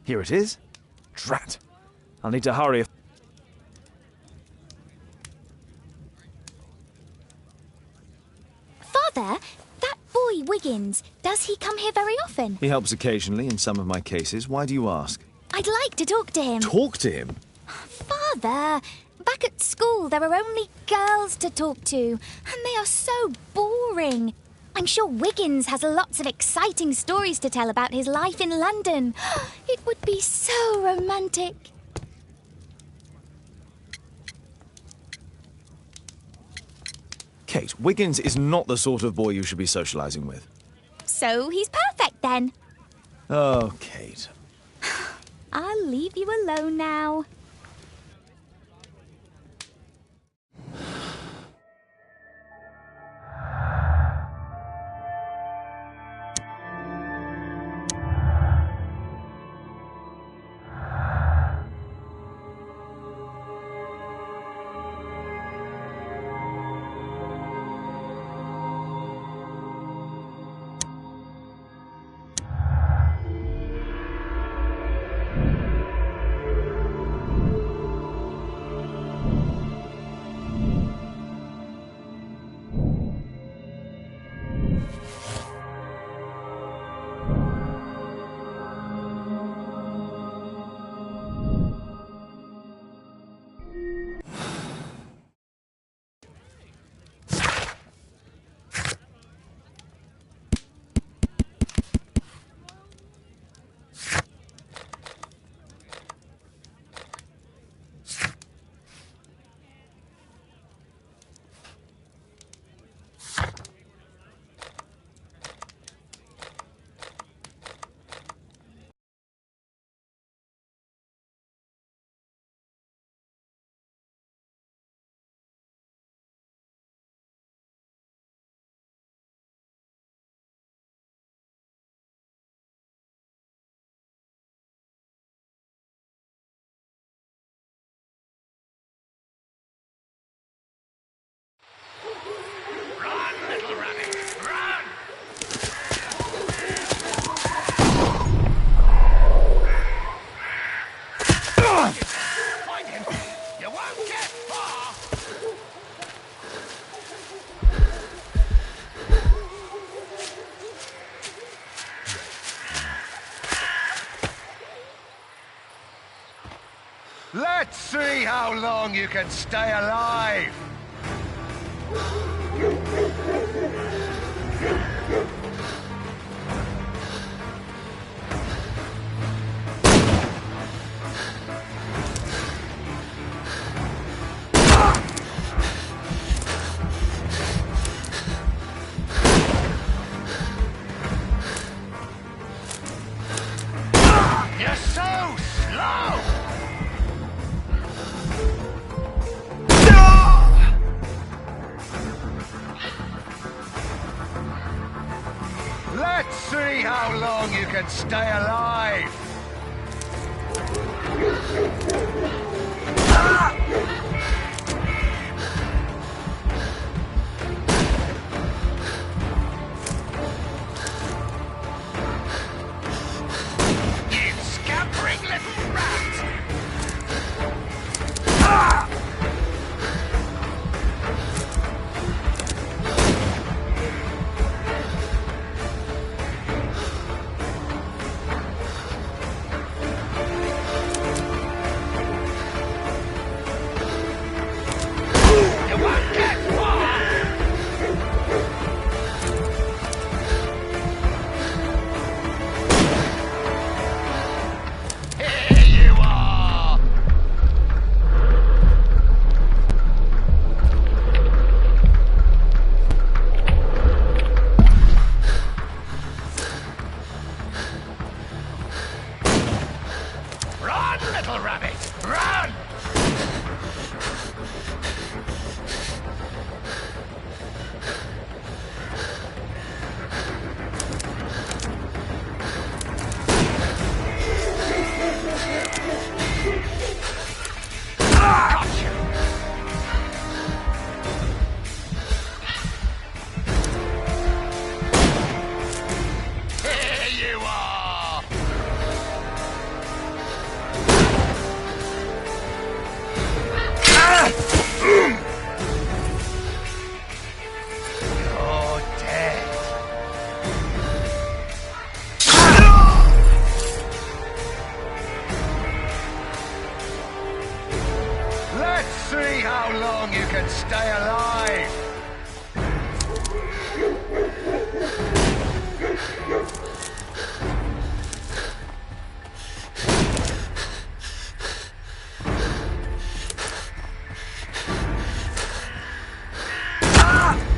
Here it is. Drat. I'll need to hurry. Father, that boy Wiggins, does he come here very often? He helps occasionally in some of my cases. Why do you ask? I'd like to talk to him. Talk to him? Father, back at school there are only girls to talk to, and they are so boring. I'm sure Wiggins has lots of exciting stories to tell about his life in London. It would be so romantic. Kate, Wiggins is not the sort of boy you should be socialising with. So he's perfect then. Oh, Kate. I'll leave you alone now. Let's see how long you can stay alive! You're so slow! Let's see how long you can stay alive! You scampering little rat! Run, little rabbit! Run! Here you are! You're dead. Let's see how long you can stay alive. Ah!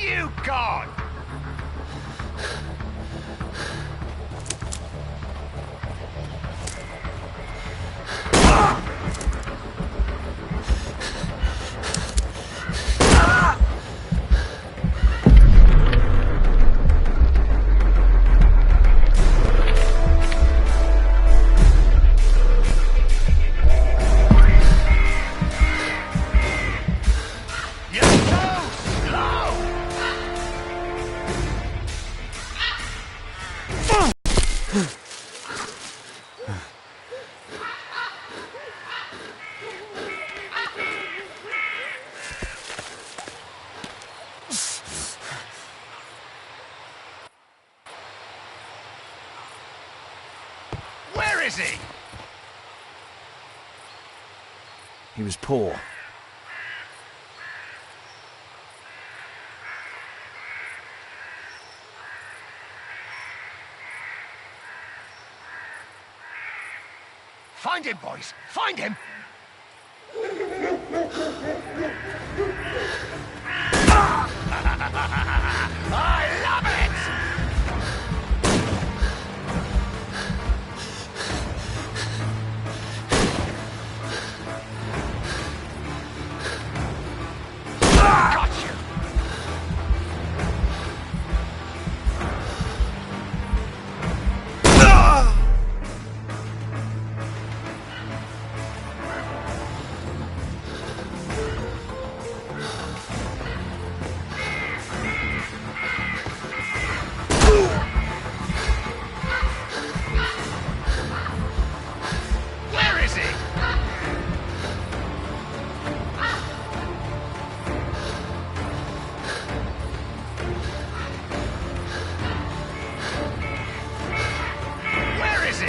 you got? Where is he? He was poor. Find him, boys! Find him! I love it! Got you! Where is he? Where is he?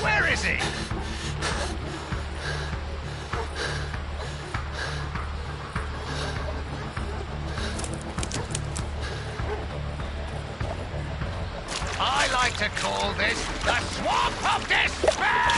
Where is he? I like to call this the Swamp of Despair!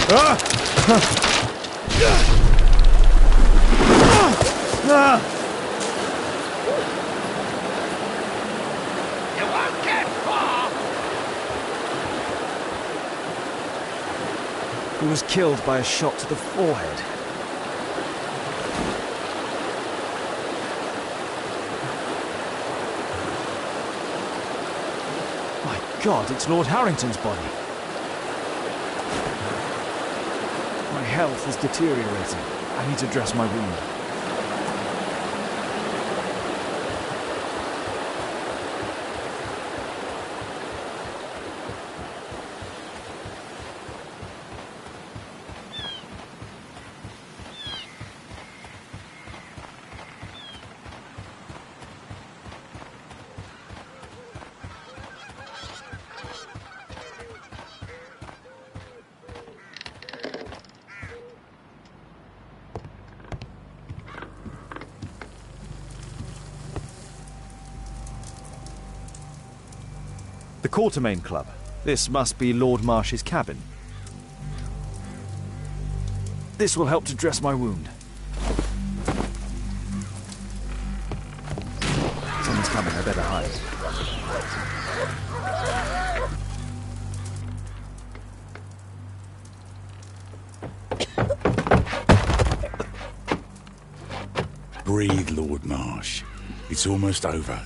You won't get far! He was killed by a shot to the forehead. My God, it's Lord Harrington's body. My health is deteriorating. I need to dress my wound. The Quartermain Club. This must be Lord Marsh's cabin. This will help to dress my wound. Someone's coming, I better hide. Breathe, Lord Marsh. It's almost over.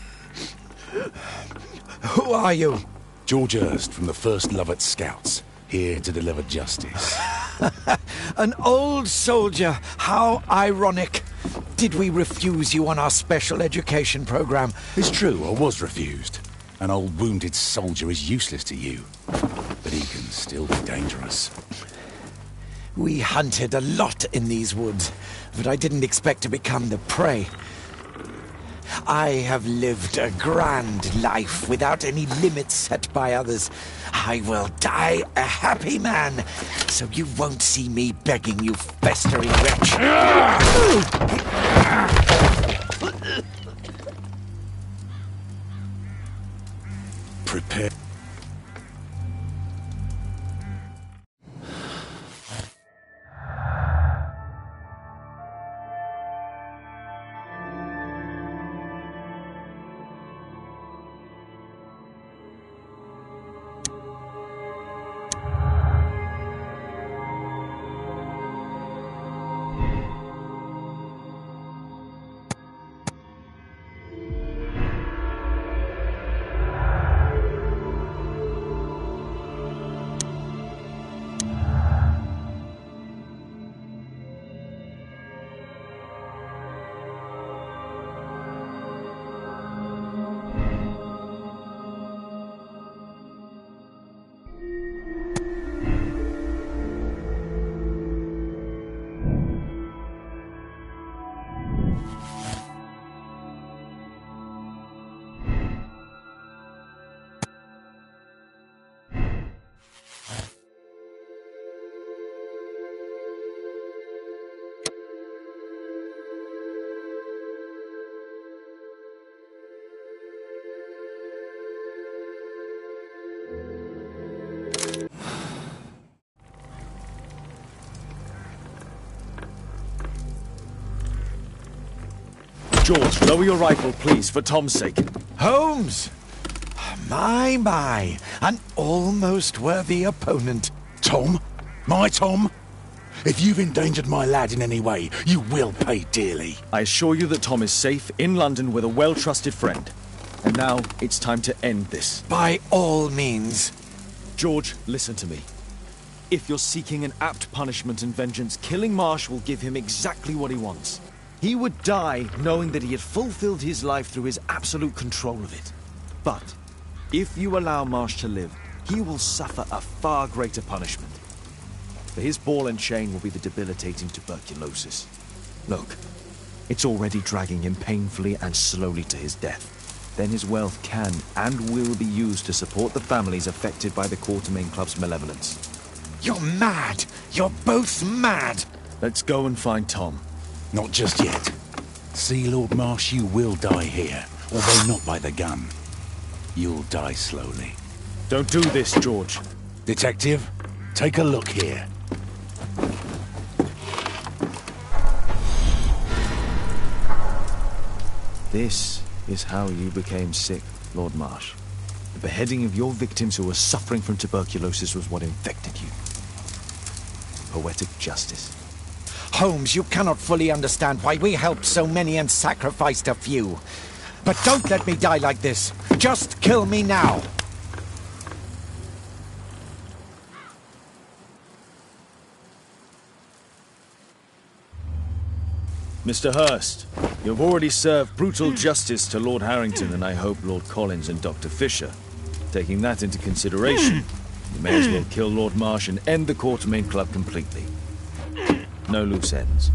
Who are you? George Hurst from the 1st Lovat Scouts, here to deliver justice. An old soldier. How ironic. Did we refuse you on our special education program? It's true, I was refused. An old wounded soldier is useless to you, but he can still be dangerous. We hunted a lot in these woods, but I didn't expect to become the prey. I have lived a grand life without any limits set by others. I will die a happy man, so you won't see me begging, you festering wretch. Prepare. George, lower your rifle, please, for Tom's sake. Holmes! My, an almost worthy opponent. Tom? My Tom? If you've endangered my lad in any way, you will pay dearly. I assure you that Tom is safe in London with a well-trusted friend. And now it's time to end this. By all means. George, listen to me. If you're seeking an apt punishment and vengeance, killing Marsh will give him exactly what he wants. He would die knowing that he had fulfilled his life through his absolute control of it. But if you allow Marsh to live, he will suffer a far greater punishment. For his ball and chain will be the debilitating tuberculosis. Look, it's already dragging him painfully and slowly to his death. Then his wealth can and will be used to support the families affected by the Quartermain Club's malevolence. You're mad! You're both mad! Let's go and find Tom. Not just yet. See, Lord Marsh, you will die here, although not by the gun. You'll die slowly. Don't do this, George. Detective, take a look here. This is how you became sick, Lord Marsh. The beheading of your victims who were suffering from tuberculosis was what infected you. Poetic justice. Holmes, you cannot fully understand why we helped so many and sacrificed a few. But don't let me die like this. Just kill me now. Mr. Hurst, you've already served brutal justice to Lord Harrington and I hope Lord Collins and Dr. Fisher. Taking that into consideration, you may as well kill Lord Marsh and end the Quartermain Club completely. No loose ends.